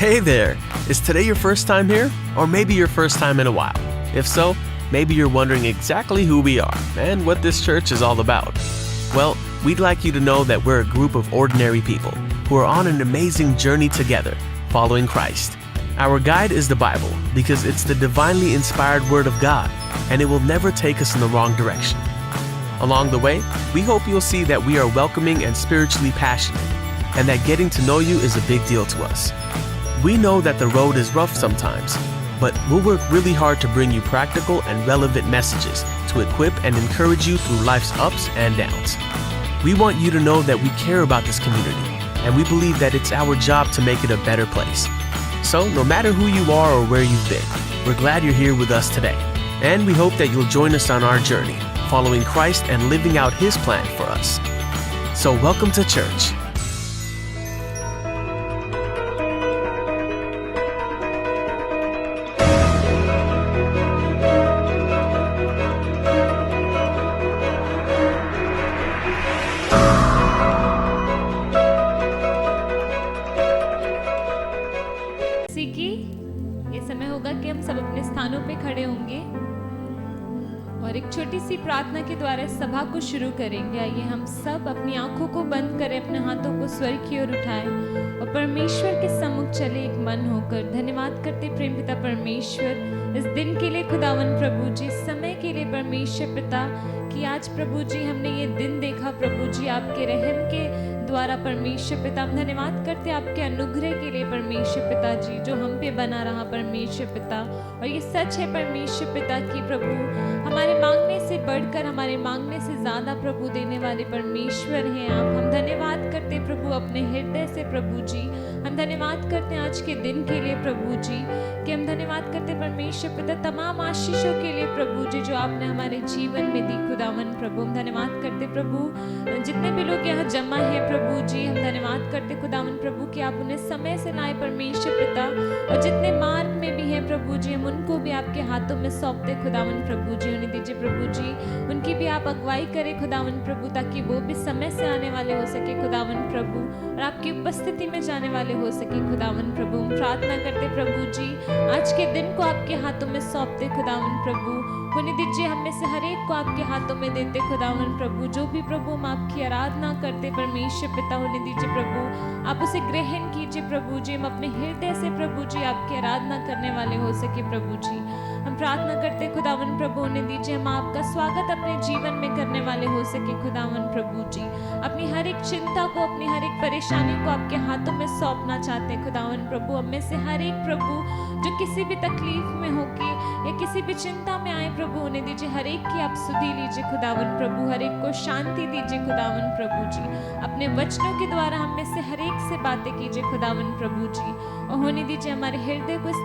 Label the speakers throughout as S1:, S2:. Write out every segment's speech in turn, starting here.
S1: Hey there! Is today your first time here? Or maybe your first time in a while? If so, maybe you're wondering exactly who we are and what this church is all about. Well, we'd like you to know that we're a group of ordinary people who are on an amazing journey together, following Christ. Our guide is the Bible because it's the divinely inspired Word of God, and it will never take us in the wrong direction. Along the way, we hope you'll see that we are welcoming and spiritually passionate, and that getting to know you is a big deal to us. We know that the road is rough sometimes, but we'll work really hard to bring you practical and relevant messages to equip and encourage you through life's ups and downs. We want you to know that we care about this community, and we believe that it's our job to make it a better place. So, no matter who you are or where you've been, we're glad you're here with us today, and we hope that you'll join us on our journey, following Christ and living out His plan for us. So, welcome to church.
S2: ये समय होगा कि हम सब अपने स्थानों पे खड़े होंगे और एक छोटी सी प्रार्थना के द्वारा सभा को शुरू करेंगे। आइए हम सब अपनी आंखों को बंद करें, अपने हाथों को स्वर्ग की ओर उठाएं और परमेश्वर के सम्मुख चले एक मन होकर। धन्यवाद करते प्रेम पिता परमेश्वर इस दिन के लिए, खुदावन प्रभु जी, समय के लिए परमेश्वर पिता कि आज प्रभु जी हमने ये दिन देखा। प्रभु जी आपके रहम के द्वारा परमेश्वर पिता हम धन्यवाद करते आपके अनुग्रह के लिए परमेश्वर पिता जी, जो हम पे बना रहा परमेश्वर पिता। और ये सच है परमेश्वर पिता कि प्रभु हमारे मांगने से बढ़कर, हमारे मांगने से ज़्यादा प्रभु देने वाले परमेश्वर हैं आप। हम धन्यवाद करते प्रभु अपने हृदय से प्रभु जी, हम धन्यवाद करते हैं आज के दिन के लिए प्रभु जी, कि हम धन्यवाद करते परमेश्वर पिता तमाम आशीषों के लिए प्रभु जी जो आपने हमारे जीवन में दी। खुदावन प्रभु हम धन्यवाद करते प्रभु जितने भी लोग यहाँ जमा है प्रभु जी, हम धन्यवाद करते खुदावन प्रभु कि आप उन्हें समय से लाए परमेश्वर पिता, और जितने मार्ग में भी हैं प्रभु जी हम उनको भी आपके हाथों में सौंपते खुदावन प्रभु जी। उन्हें दीजिए प्रभु जी, उनकी भी आप अगुवाई करें खुदावन प्रभु, ताकि वो भी समय से आने वाले हो सके खुदावन प्रभु और आपकी उपस्थिति में जाने वाले हो सके खुदावन प्रभु। हम प्रार्थना करते प्रभु जी आज के दिन को आपके हाथों में सौंपते खुदावन प्रभु। होने दीजिए हम में से हर एक को आपके हाथों में देते खुदावन प्रभु। जो भी प्रभु हम आपकी आराधना करते परमेश्वर पिता, होने दीजिए प्रभु आप उसे ग्रहण कीजिए प्रभु जी। हम अपने हृदय से प्रभु जी आपकी आराधना करने वाले हो सके प्रभु जी। हम प्रार्थना करते खुदावन प्रभु, होने दीजिए हम आपका स्वागत अपने जीवन में करने वाले हो सके खुदावन प्रभु जी। अपनी हर एक चिंता को, अपनी हर एक परेशानी को आपके हाथों में सौंपना चाहते हैं खुदावन प्रभु। हम में से हर एक प्रभु जो किसी भी तकलीफ में हो के या किसी भी चिंता में आए प्रभु, होने दीजिए हर एक की आप सुधि लीजिए खुदावन प्रभु, हर एक को शांति दीजिए खुदावन प्रभु जी। अपने वचनों के द्वारा हम में से हर एक से बातें कीजिए खुदावन प्रभु जी, और होने दीजिए हमारे हृदय को इस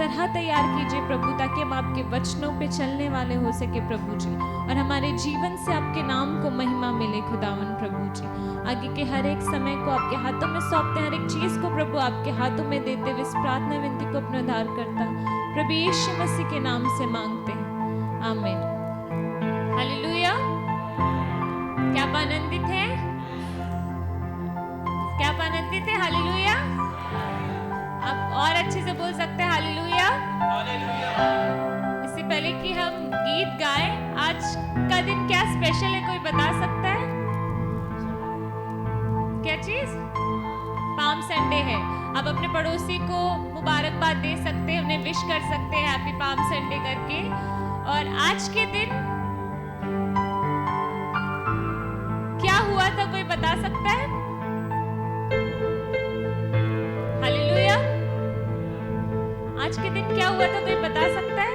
S2: तरह तैयार कीजिए प्रभु, ताकि हम आपके वचनों पे चलने वाले हो सके प्रभु जी, और हमारे जीवन से आपके नाम को महिमा मिले खुदावन प्रभु जी। आगे के हर एक समय को आपके हाथों में सौंपते, हर एक चीज को प्रभु आपके हाथों में देते हुए इस प्रार्थना विनती को अपने उद्धार करता प्रभु यीशु मसीह के नाम से मांगते हैं, आमीन। हालेलुया। क्या आप आनंदित हैं? क्या आप आनंदित हैं? हालेलुया। आप और अच्छे से बोल सकते हैं हालेलुया। इससे पहले कि हम गीत गाएं, आज का दिन क्या स्पेशल है, कोई बता सकता है? क्या चीज? पाम संडे है। आप अपने पड़ोसी को मुबारकबाद दे सकते हैं, उन्हें विश कर सकते हैं हैप्पी पाम संडे करके। और आज के दिन क्या हुआ था, कोई बता सकता है? हालेलुया। आज के दिन क्या हुआ था, कोई बता सकता है?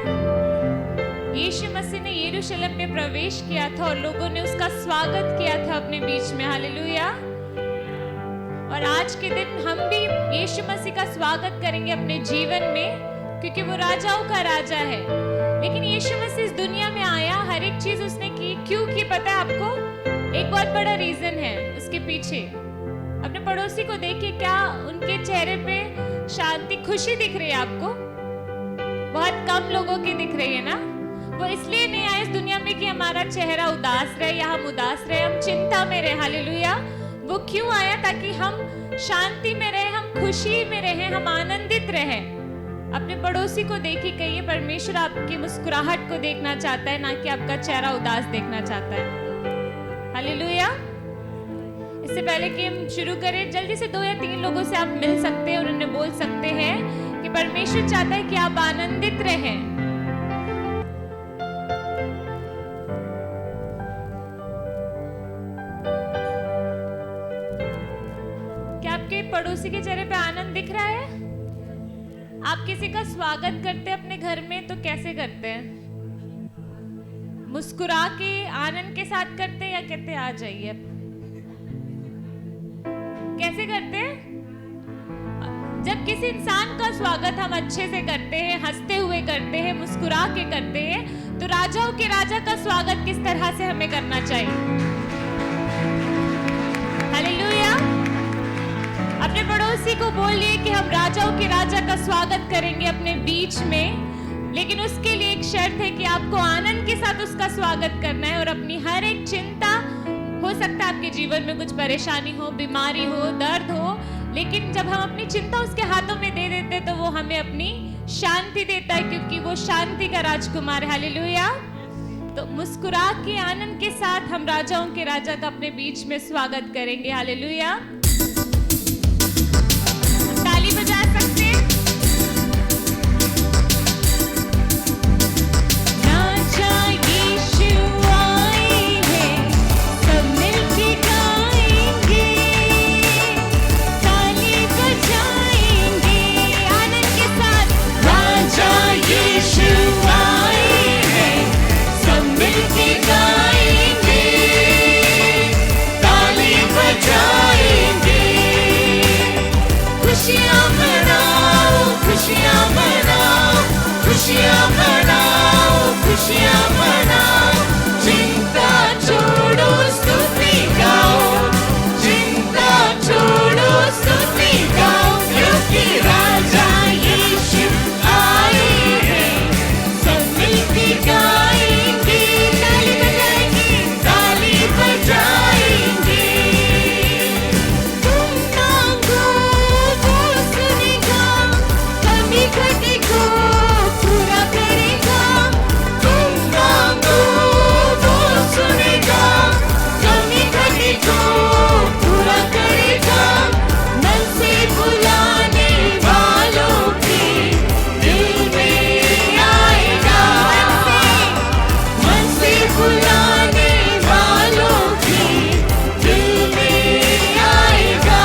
S2: यीशु मसीह ने यरूशलेम में प्रवेश किया था और लोगों ने उसका स्वागत किया था अपने बीच में। हालेलुया। और आज के दिन हम भी यीशु मसीह का स्वागत करेंगे अपने जीवन में, क्योंकि वो राजाओं का राजा है। लेकिन यीशु मसीह इस दुनिया में आया, हर एक चीज उसने की। क्यों की पता है आपको? एक बहुत बड़ा रीजन है उसके पीछे। अपने पड़ोसी को देखिए, क्या उनके चेहरे पे शांति, खुशी दिख रही है आपको? बहुत कम लोगों की दिख रही है ना। वो इसलिए नहीं आए इस दुनिया में कि हमारा चेहरा उदास रहे या हम उदास रहे, हम चिंता में रहे। हालेलुया। वो क्यों आया? ताकि हम शांति में रहे, हम खुशी में रहें, हम आनंदित रहें। अपने पड़ोसी को देखिए, कहिए परमेश्वर आपकी मुस्कुराहट को देखना चाहता है, ना कि आपका चेहरा उदास देखना चाहता है। हालेलुया। इससे पहले कि हम शुरू करें, जल्दी से 2 या 3 लोगों से आप मिल सकते हैं और उन्हें बोल सकते हैं कि परमेश्वर चाहता है कि आप आनंदित रहें। क्या आपके पड़ोसी के चेहरे पे आनंद दिख रहा है? आप किसी का स्वागत करते हैं अपने घर में तो कैसे करते हैं? मुस्कुरा के आनंद के साथ करते हैं या कहते हैं आ जाइए? कैसे करते हैं? जब किसी इंसान का स्वागत हम अच्छे से करते हैं, हंसते हुए करते हैं, मुस्कुरा के करते हैं, तो राजाओं के राजा का स्वागत किस तरह से हमें करना चाहिए? हालेलुया। अपने पड़ोसी को बोलिए कि हम राजाओं के राजा का स्वागत करेंगे अपने बीच में, लेकिन उसके लिए एक शर्त है कि आपको आनंद के साथ उसका स्वागत करना है और अपनी हर एक चिंता, हो सकता है आपके जीवन में कुछ परेशानी हो, बीमारी हो, दर्द हो, लेकिन जब हम अपनी चिंता उसके हाथों में दे देते हैं तो वो हमें अपनी शांति देता है, क्योंकि वो शांति का राजकुमार है। हालेलुया। तो मुस्कुरा के आनंद के साथ हम राजाओं के राजा का अपने बीच में स्वागत करेंगे। हालेलुया। ताली बजा सकते हैं। राजा यीशु आए हैं, सब मिलके गाएंगे, ताली बजाएंगे आनंद के साथ। राजा यीशु आए हैं, सब मिलके गाएंगे, ताली बजाएंगे। खुशियाँ मनाओ, खुशियाँ मनाओ, खुशियाँ मनाओ, खुशियाँ मनाओ। चिंता छोड़ो, स्तुति गाओ, चिंता छोड़ो, स्तुति गाओ, क्योंकि राजा यीशु आए हैं, सब मिलके गाएंगे, ताली बजाएंगे, ताली बजाएंगे। तुम मांगो वो सुनेगा, कमी घटी को पूरा करेगा। तुम मांगो वो सुनेगा, कमी घटी को पूरा करेगा। मन से बुलाने वालों के दिल में आएगा, मन से बुलाने वालों के दिल में आएगा।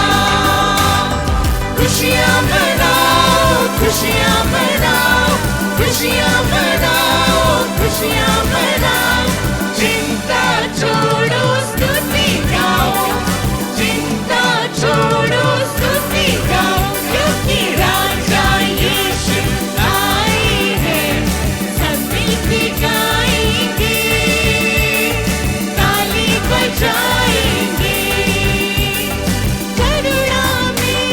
S2: खुशियाँ मनाओ, खुशियाँ मनाओ, खुशियाँ मनाओ, खुशियाँ मनाओ। चिंता छोड़ो, स्तुति गाओ, चिंता छोड़ो, स्तुति गाओ, क्योंकि राजा यीशु आए हैं, सब मिलके गाएंगे, ताली बजाएंगे। करुणा में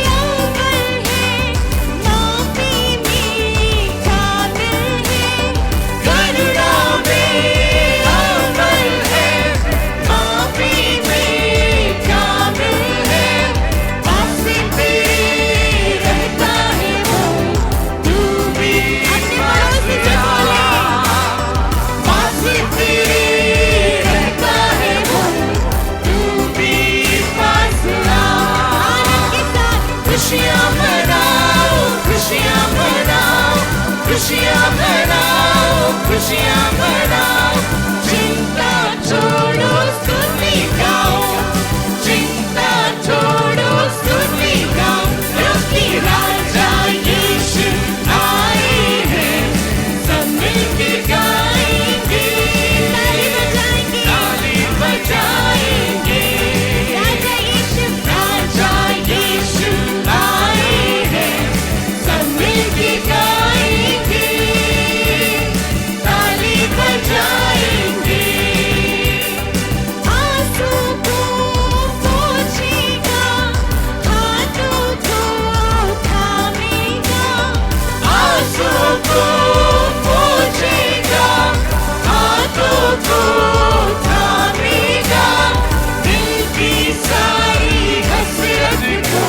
S2: अव्वल है, माफी में काबिल है। करुणा में अव्वल है, माफी में काबिल है। पास तेरे रहता है वो, तू भी पास जा। पास तेरे रहता है वो, तू भी पास आ। आनंद के साथ खुशियाँ मनाओ, खुशियाँ मनाओ, खुशियाँ मनाओ, खुशियाँ मनाओ। चिंता छोड़ो, स्तुति गाओ, चिंता छोड़ो, स्तुति गाओ, क्योंकि राजा यीशु आए हैं, सब मिलके गाएंगे, ताली बजाएंगे, ताली बजाएंगे। राजा यीशु आए हैं, सब मिलके गाएंगे, ताली बजाएंगे। आंसू को पोंछेगा, हाथों को थामेगा। आंसू को पोंछेगा, हाथों को थामेगा। दिल की सारी हसरत को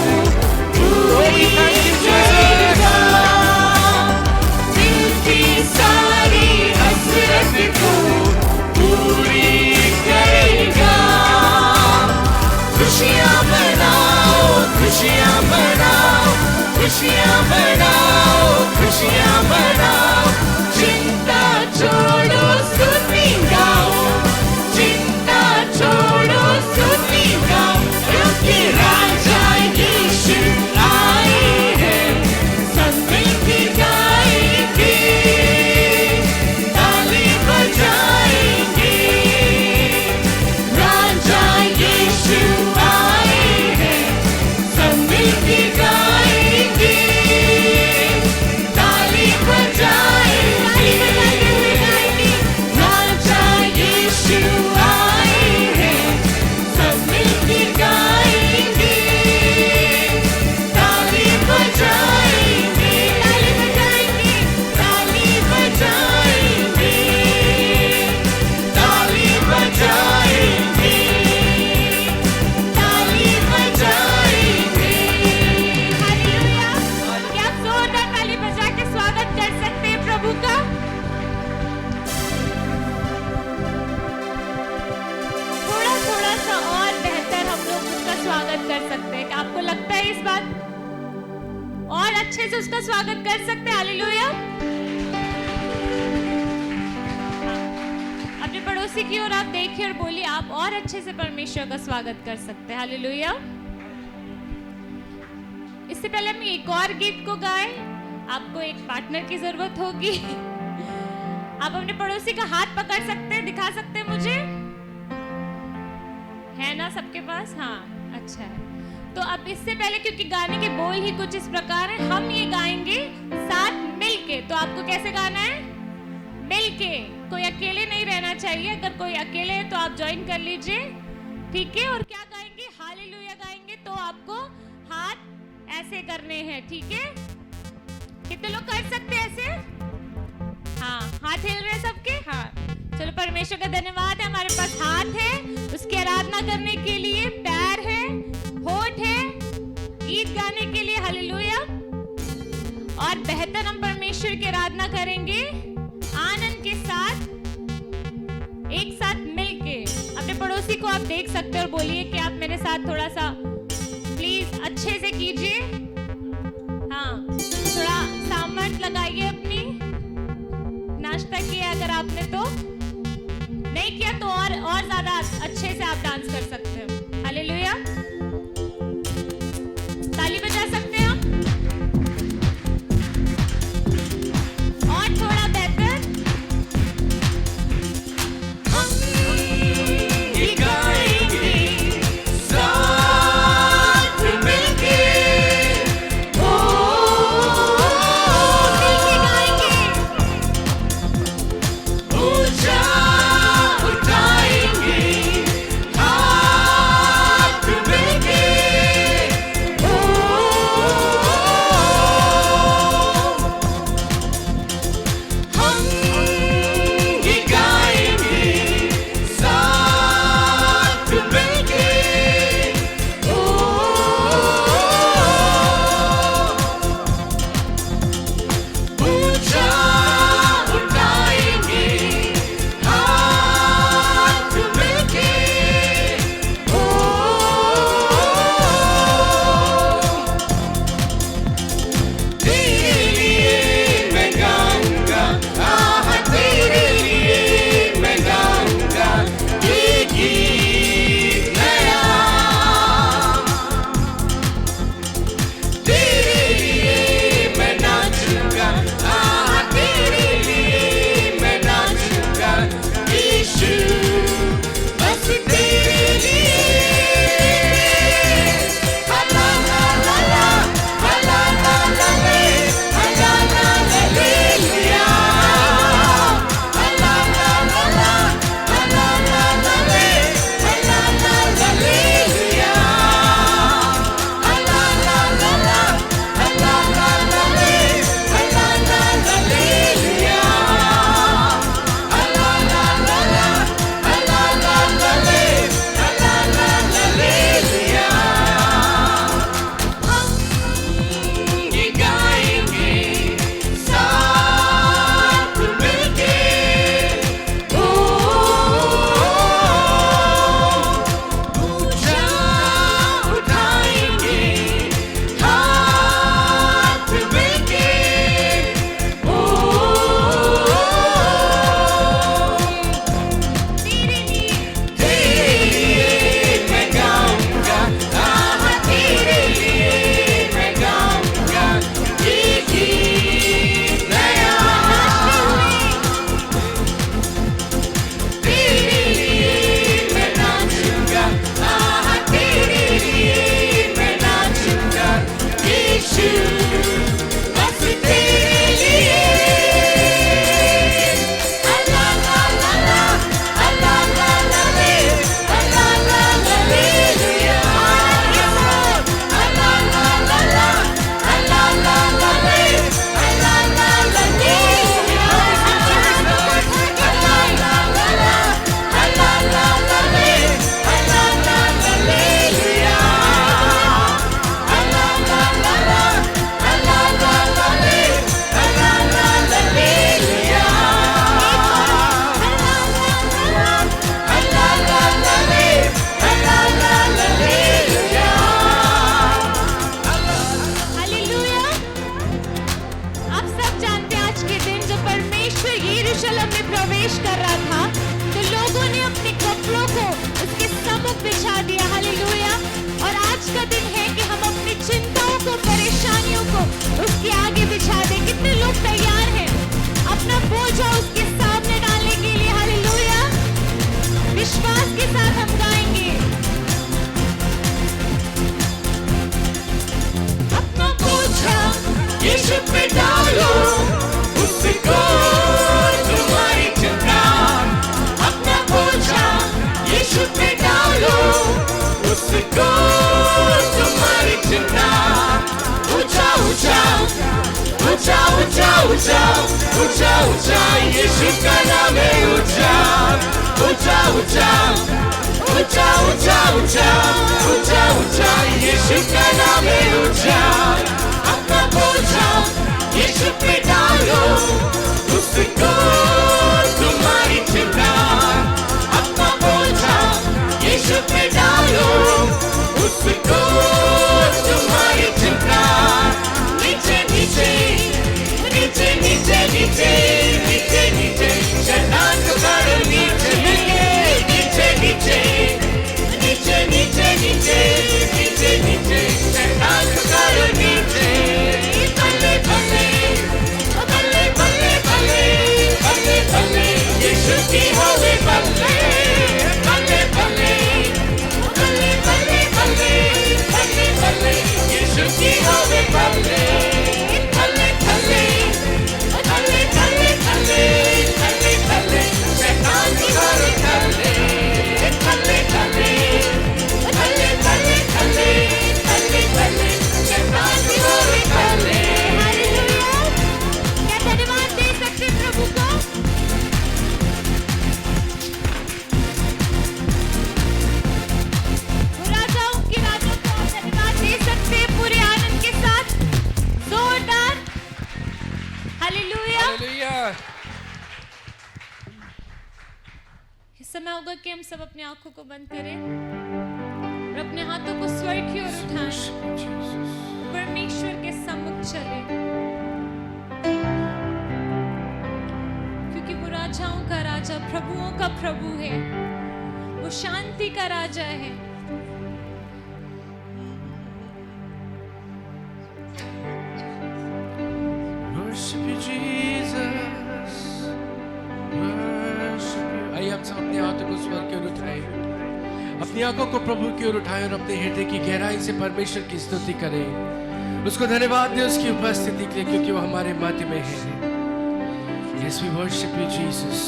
S2: अच्छे से उसका स्वागत कर सकते हैं। हालेलुया। अपने पड़ोसी की ओर आप देखिए और बोलिए, आप और अच्छे से परमेश्वर का स्वागत कर सकते हैं। हालेलुया। इससे पहले हम एक और गीत को गाएं, आपको एक पार्टनर की जरूरत होगी। आप अपने पड़ोसी का हाथ पकड़ सकते हैं, दिखा सकते हैं मुझे, है ना सबके पास? हाँ, अच्छा है। तो अब इससे पहले, क्योंकि गाने के बोल ही कुछ इस प्रकार है, हम ये गाएंगे साथ मिलके। तो आपको कैसे गाना है? मिलके, कोई अकेले नहीं रहना चाहिए। अगर कोई अकेले है तो आप ज्वाइन कर लीजिए, ठीक है? और क्या गाएंगे? हालेलुया गाएंगे। तो आपको हाथ ऐसे करने हैं, ठीक है? कितने लोग कर सकते हैं ऐसे? हाँ, हाथ हिल रहे हैं सबके? हाँ, चलो परमेश्वर का धन्यवाद है, हमारे पास हाथ है, उसकी आराधना करने के लिए पैर है, होठ है, गीत गाने के लिए। हालेलुया। और बेहतर हम परमेश्वर की आराधना करेंगे आनंद के साथ, एक साथ मिलके। अपने पड़ोसी को आप देख सकते हो और बोलिए कि आप मेरे साथ थोड़ा सा प्लीज अच्छे से कीजिए। हाँ, थोड़ा सामर्थ लगाइए अपनी। नाश्ता किया अगर आपने, तो नहीं किया तो और ज्यादा अच्छे से आप डांस कर सकते हो। हालेलुया। ताली बजा सकते हैं हम, और थोड़ा बेहतर। हम ये गाएंगे साथ मिलके, मिलके गाएंगे। ऊंचा उठाएंगे हाथ प्रवेश कर रहा था तो लोगों ने अपने कपड़ों को उसके सम्मुख बिछा दिया। हालेलुया। और आज का दिन है कि हम अपनी चिंताओं को, परेशानियों को उसके आगे बिछा दें। कितने लोग तैयार हैं अपना बोझा उसके सामने डालने के लिए? हालेलुया। विश्वास के साथ हम गाएंगे। अपना बोझा
S3: यीशु पे डालो, उसको तुम्हारी चिंता। अपना बोझा यीशु पे डालो, उसको तुम्हारी चिंता। ऊंचा ऊंचा ऊंचा ऊंचा ऊंचा ऊंचा ऊंचा यीशु का नाम है ऊंचा। ऊंचा ऊंचा ऊंचा ऊंचा ऊंचा ऊंचा ऊंचा यीशु का नाम है ऊंचा। अपना बोझा यीशु पे डालो, उसको तुम्हारी चिंता। अपना बोझा यीशु पे डालो, उसको तुम्हारी चिंता। नीचे नीचे नीचे नीचे नीचे नीचे नीचे शैतान को करो नीचे। नीचे नीचे नीचे नीचे नीचे नीचे नीचे शैतान को करो नीचे। बल्ले बल्ले बल्ले बल्ले बल्ले बल्ले बल्ले यीशु की होवे बल्ले। बल्ले बल्ले बल्ले बल्ले बल्ले बल्ले बल्ले यीशु की होवे बल्ले। बल्ले बल्ले बल्ले बल्ले बल्ले बल्ले बल्ले शैतान को करो बल्ले। बल्ले बल्ले बल्ले बल्ले बल्ले बल्ले बल्ले शैतान को करो बल्ले।
S2: हालेलुया। क्या धन्यवाद दे सकते प्रभु को? राजाओं की राजा को आप धन्यवाद दे सकते हैं पूरे आनंद के साथ, जोरदार। हालेलुया।
S3: हालेलुया।
S2: इस समय होगा कि हम सब अपनी आंखों को बंद करें और अपने हाथों को स्वर्ग की ओर उठाएं, परमेश्वर के सम्मुख चले, क्योंकि वो राजाओं का राजा, प्रभुओं का प्रभु है। वो शांति का राजा है।
S3: Worship you, Jesus. Worship you. आइए हम सब अपने हाथों को स्वर्ग की ओर उठाएं, अपनी आंखों को प्रभु की ओर उठाएं और अपने हृदय की गहराई से परमेश्वर की स्तुति करें। उसको धन्यवाद दें उसकी उपस्थिति के लिए, क्योंकि वो हमारे मध्य में है। Yes, we worship you, Jesus.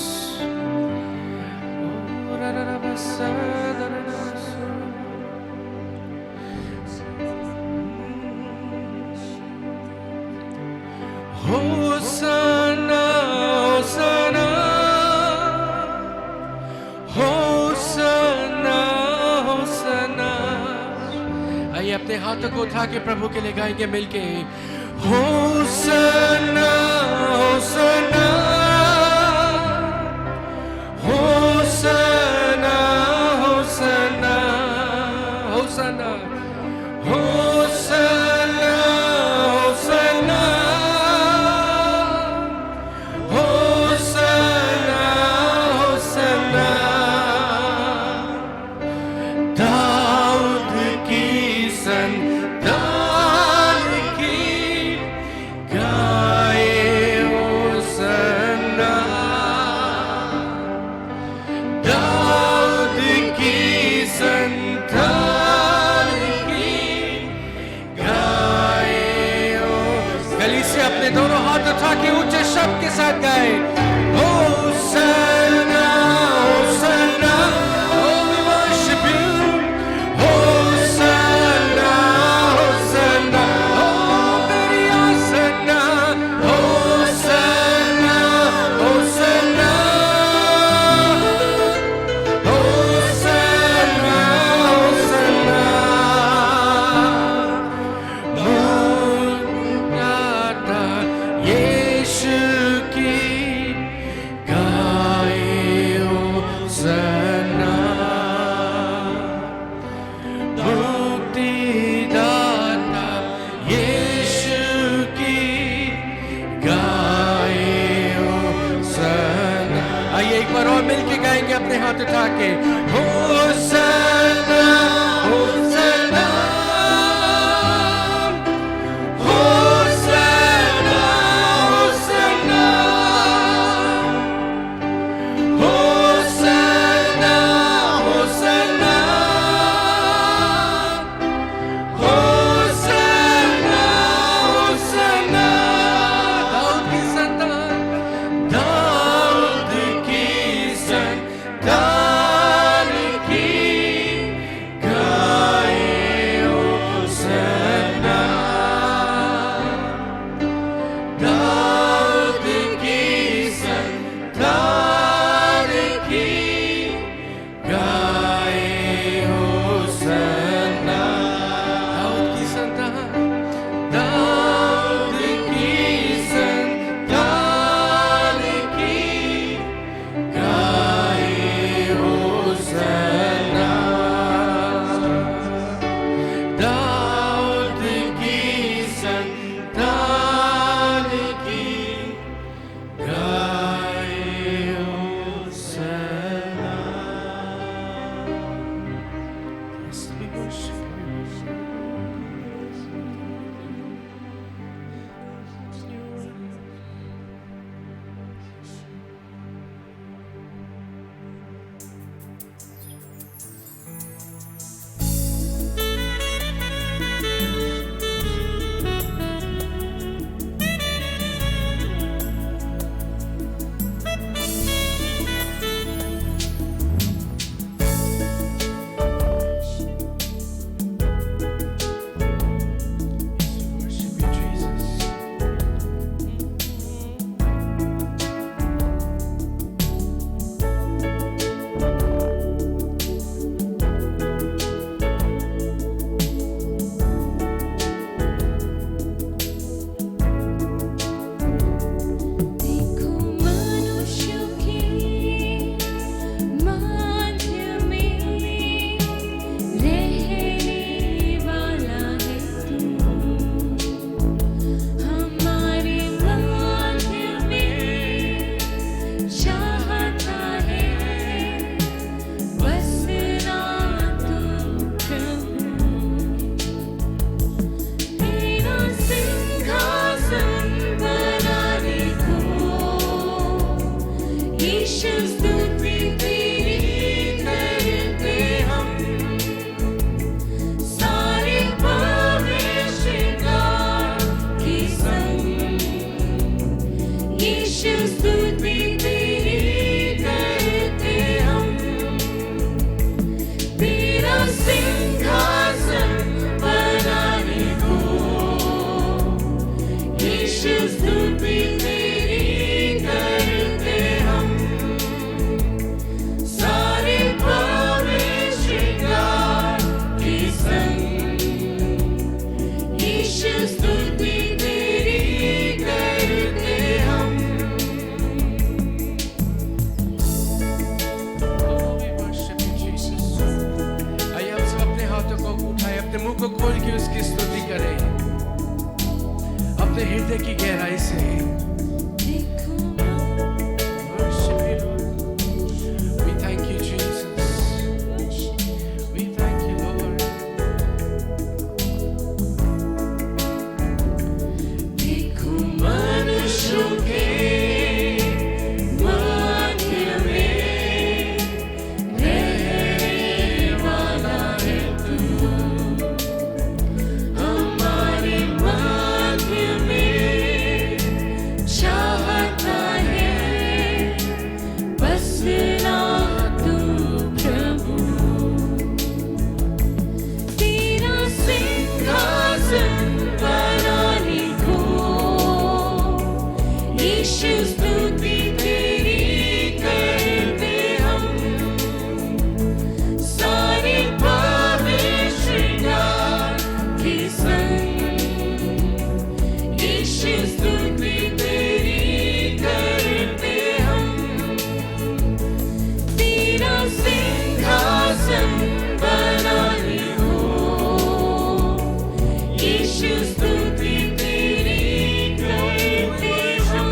S3: Hosanna, Hosanna, Hosanna, Hosanna। आइए अपने हाथों को उठा के प्रभु के लिए गाएंगे मिलके। Hosanna, Hosanna, Hosanna, Hosanna, Hosanna, Hosanna, Hosanna, Hosanna, Hosanna। Dawood की संतान की गाए होसन्ना। दाऊद की संतान की गाए होसन्ना। गली से अपने दोनों हाथ उठा के ऊंचे शब्द के साथ गाए। Hosanna, Hosanna, oh we worship you। Hosanna, Hosanna, oh मेरी Hosanna. Hosanna, Hosanna, Hosanna, Hosanna. मुक्ता यीशु की गाए ऊपर और मिलके गाएंगे अपने हाथ उठा के Hosanna Hosanna Hosanna Hosanna Hosanna Hosanna Hosanna Hosanna Dawood की संतान दाऊद की संतान की गाए होसन्ना दाऊद की संतान की गाए होसन्ना दाऊद की संतान दाऊद की संतान की गाए होसन्ना दाऊद की संतान की गाए Hosanna Yes, we worship worship you, Jesus.
S2: देखो मनुष्यों के मध्य में रहने वाला है तू हमारे मध्य में चाहता है बसना तू प्रभु तेरा सिंहासन बनाने को यीशु स्तुति तेरी करते हम सारे परमेश्वर के संग यीशु स्तुति तेरी करते हम तेरा सिंहासन बनाने को यीशु स्तुति तेरी करते हम सारे परमेश्वर के संग यीशु स्तुति तेरी करते हम
S3: Oh, we worship you, Jesus. आइए हम सब अपने हाथों को उठाएं, अपने मुंह को खोल के उसकी स्तुति करें अपने हृदय की गहराई से
S2: देखो
S3: Worship you, Lord. We thank you, Jesus. We thank you, Lord.
S2: देखो मनुष्यों के मध्य में रहने वाला है तू हमारे मध्य में चाहता है बसना तू प्रभु तेरा सिंहासन बनाने को यीशु स्तुति तेरी करते हम सारे परमेश्वर के संग यीशु स्तुति तेरी करते हम तेरा सिंहासन बनाने को यीशु स्तुति तेरी करते हम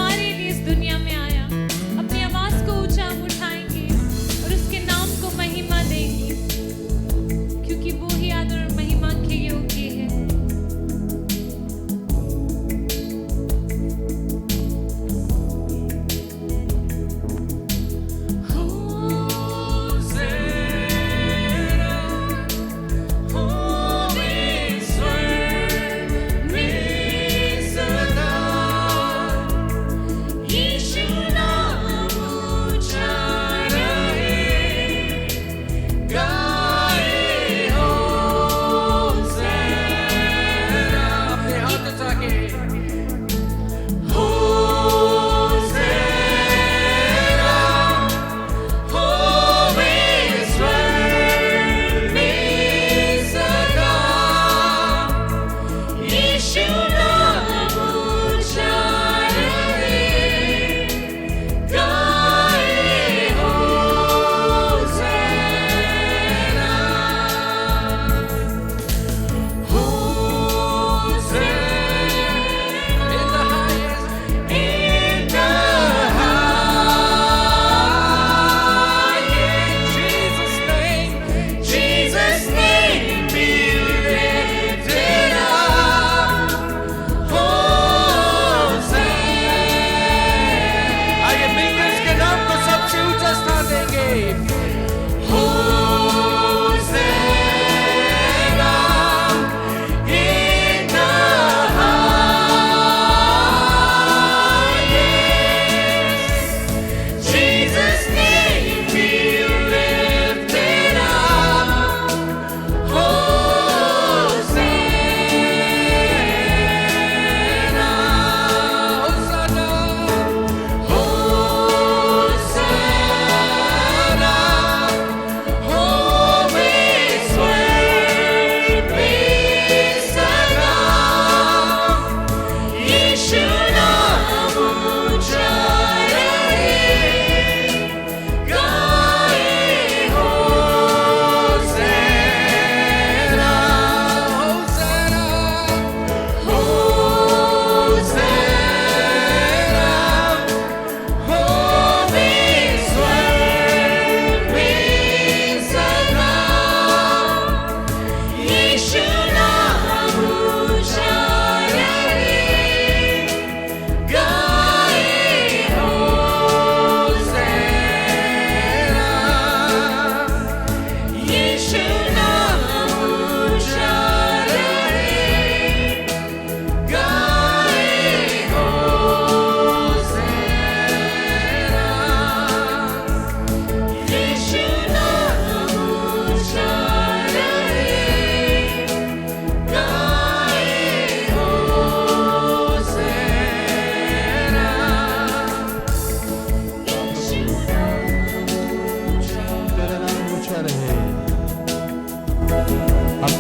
S2: हमारे लिए इस दुनिया में आया, अपनी आवाज को ऊंचा हम उठाएंगे और उसके नाम को महिमा देंगे, क्योंकि वो ही आदर और महिमा के योग्य है।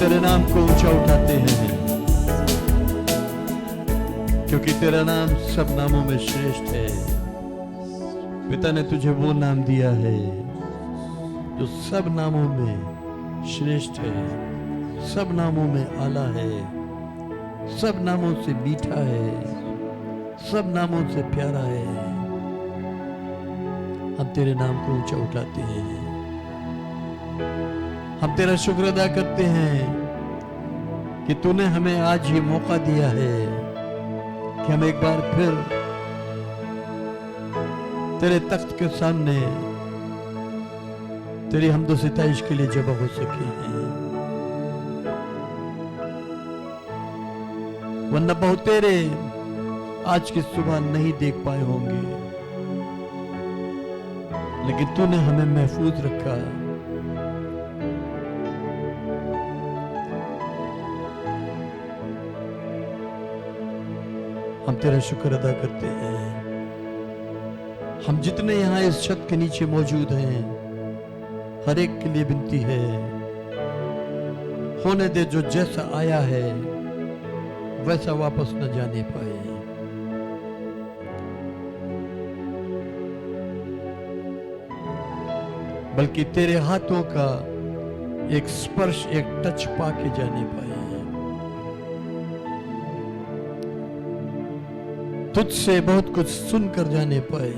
S4: तेरे नाम को ऊंचा उठाते हैं, क्योंकि तेरा नाम सब नामों में श्रेष्ठ है। पिता ने तुझे वो नाम दिया है जो सब नामों में श्रेष्ठ है, सब नामों में आला है, सब नामों से मीठा है, सब नामों से प्यारा है। हम तेरे नाम को ऊंचा उठाते हैं। हम तेरा शुक्र अदा करते हैं कि तूने हमें आज ये मौका दिया है कि हम एक बार फिर तेरे तख्त के सामने तेरी हम्दो सिताइश के लिए जमा हो सके हैं। वरना बहुत तेरे आज की सुबह नहीं देख पाए होंगे, लेकिन तूने हमें महफूज रखा। हम तेरा शुक्र अदा करते हैं। हम जितने यहाँ इस छत के नीचे मौजूद हैं, हर एक के लिए विनती है, होने दे जो जैसा आया है वैसा वापस न जाने पाए। बल्कि तेरे हाथों का एक स्पर्श, एक टच पाके जाने पाए। तुझसे बहुत कुछ सुनकर जाने पाए,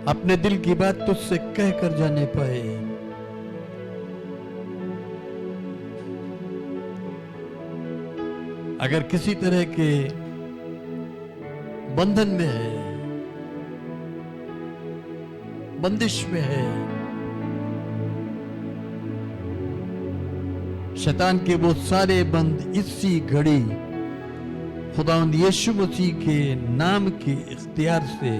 S4: अपने दिल की बात तुझसे कह कर जाने पाए। अगर किसी तरह के बंधन में है, बंदिश में है, शैतान के वो सारे बंद इसी घड़ी खुदावंद यीशु मसीह के नाम के इख्तियार से,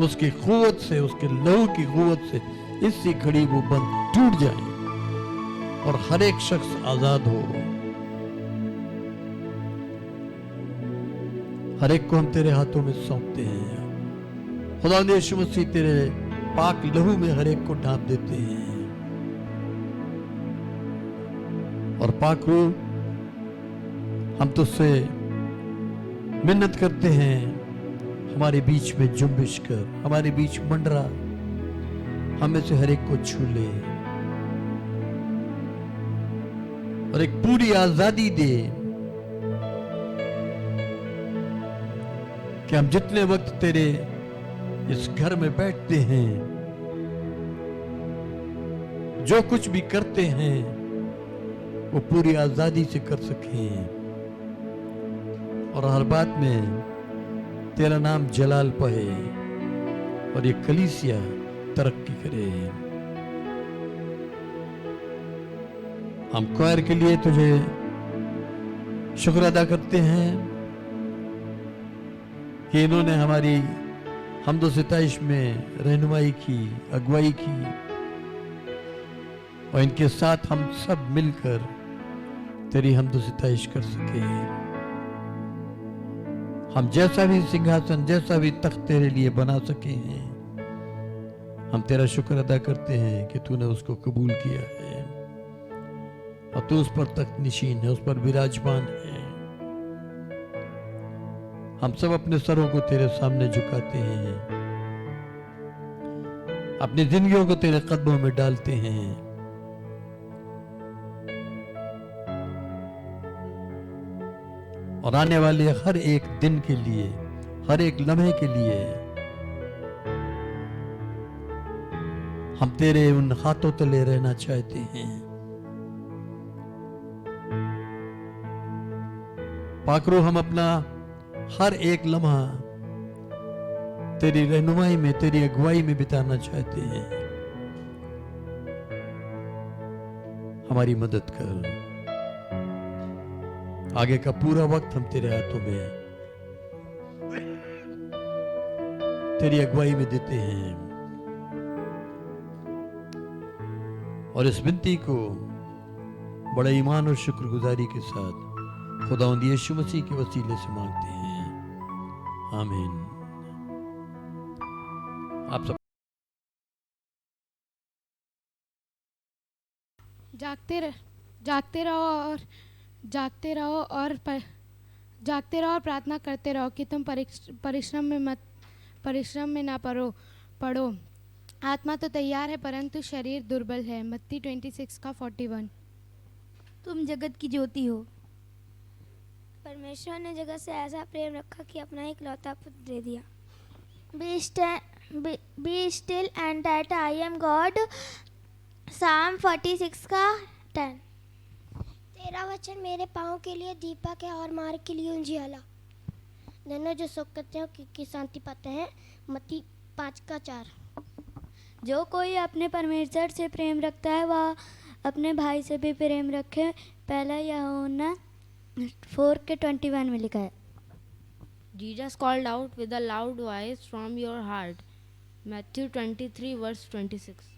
S4: उसकी कुव्वत से, उसके लहू की कुव्वत से इसी घड़ी वो बंद टूट जाए और हर एक शख्स आजाद हो। हर एक को हम तेरे हाथों में सौंपते हैं। खुदावंद यीशु मसीह तेरे पाक लहू में हर एक को ढांप देते हैं और पाक रूह, हम तुझसे मिन्नत करते हैं, हमारे बीच में जुम्बिश कर, हमारे बीच मंडरा, हमें से हर एक को छू ले और एक पूरी आजादी दे कि हम जितने वक्त तेरे इस घर में बैठते हैं, जो कुछ भी करते हैं, वो पूरी आजादी से कर सकें और हर बात में तेरा नाम जलाल पाए और ये कलीसिया तरक्की करे। हम क्वायर के लिए तुझे शुक्र अदा करते हैं कि इन्होंने हमारी हमदो सिताइश में रहनुमाई की, अगुवाई की और इनके साथ हम सब मिलकर तेरी हमदो सिताइश कर सके। हम जैसा भी सिंहासन, जैसा भी तख्त तेरे लिए बना सके हैं, हम तेरा शुक्र अदा करते हैं कि तूने उसको कबूल किया है और तू उस पर तख्त निशीन है, उस पर विराजमान है। हम सब अपने सरों को तेरे सामने झुकाते हैं, अपनी जिंदगियों को तेरे कदमों में डालते हैं। और आने वाले हर एक दिन के लिए, हर एक लम्हे के लिए हम तेरे उन हाथों तले रहना चाहते हैं। पाकरो, हम अपना हर एक लम्हा तेरी रहनुमाई में, तेरी अगुवाई में बिताना चाहते हैं। हमारी मदद कर। आगे का पूरा वक्त हम तेरे हाथों में, तेरी अगुवाई में देते हैं और इस विनती को बड़े ईमान और शुक्रगुजारी के साथ खुदावंद यीशु मसीह के वसीले से मांगते हैं। आमीन। आप सब
S5: जागते रहो और प्रार्थना करते रहो कि तुम परिश्रम में ना पड़ो। आत्मा तो तैयार है परंतु शरीर दुर्बल है। मत्ती 26:41।
S6: तुम जगत की ज्योति हो। परमेश्वर ने जगत से ऐसा प्रेम रखा कि अपना इकलौता पुत्र दे दिया। Be still and that I am God। Psalm 46:10। तेरा वचन मेरे पाँव के लिए दीपक है और मार्ग के लिए उजियाला। दोनों जो सुख करते हैं कि शांति पाते हैं। मत्ती 5:4। जो कोई अपने परमेश्वर से प्रेम रखता है वह अपने भाई से भी प्रेम रखे। पहला यूहन्ना 4:21 में लिखा है।
S7: Jesus called out with a loud voice from your heart. Matthew 23:26.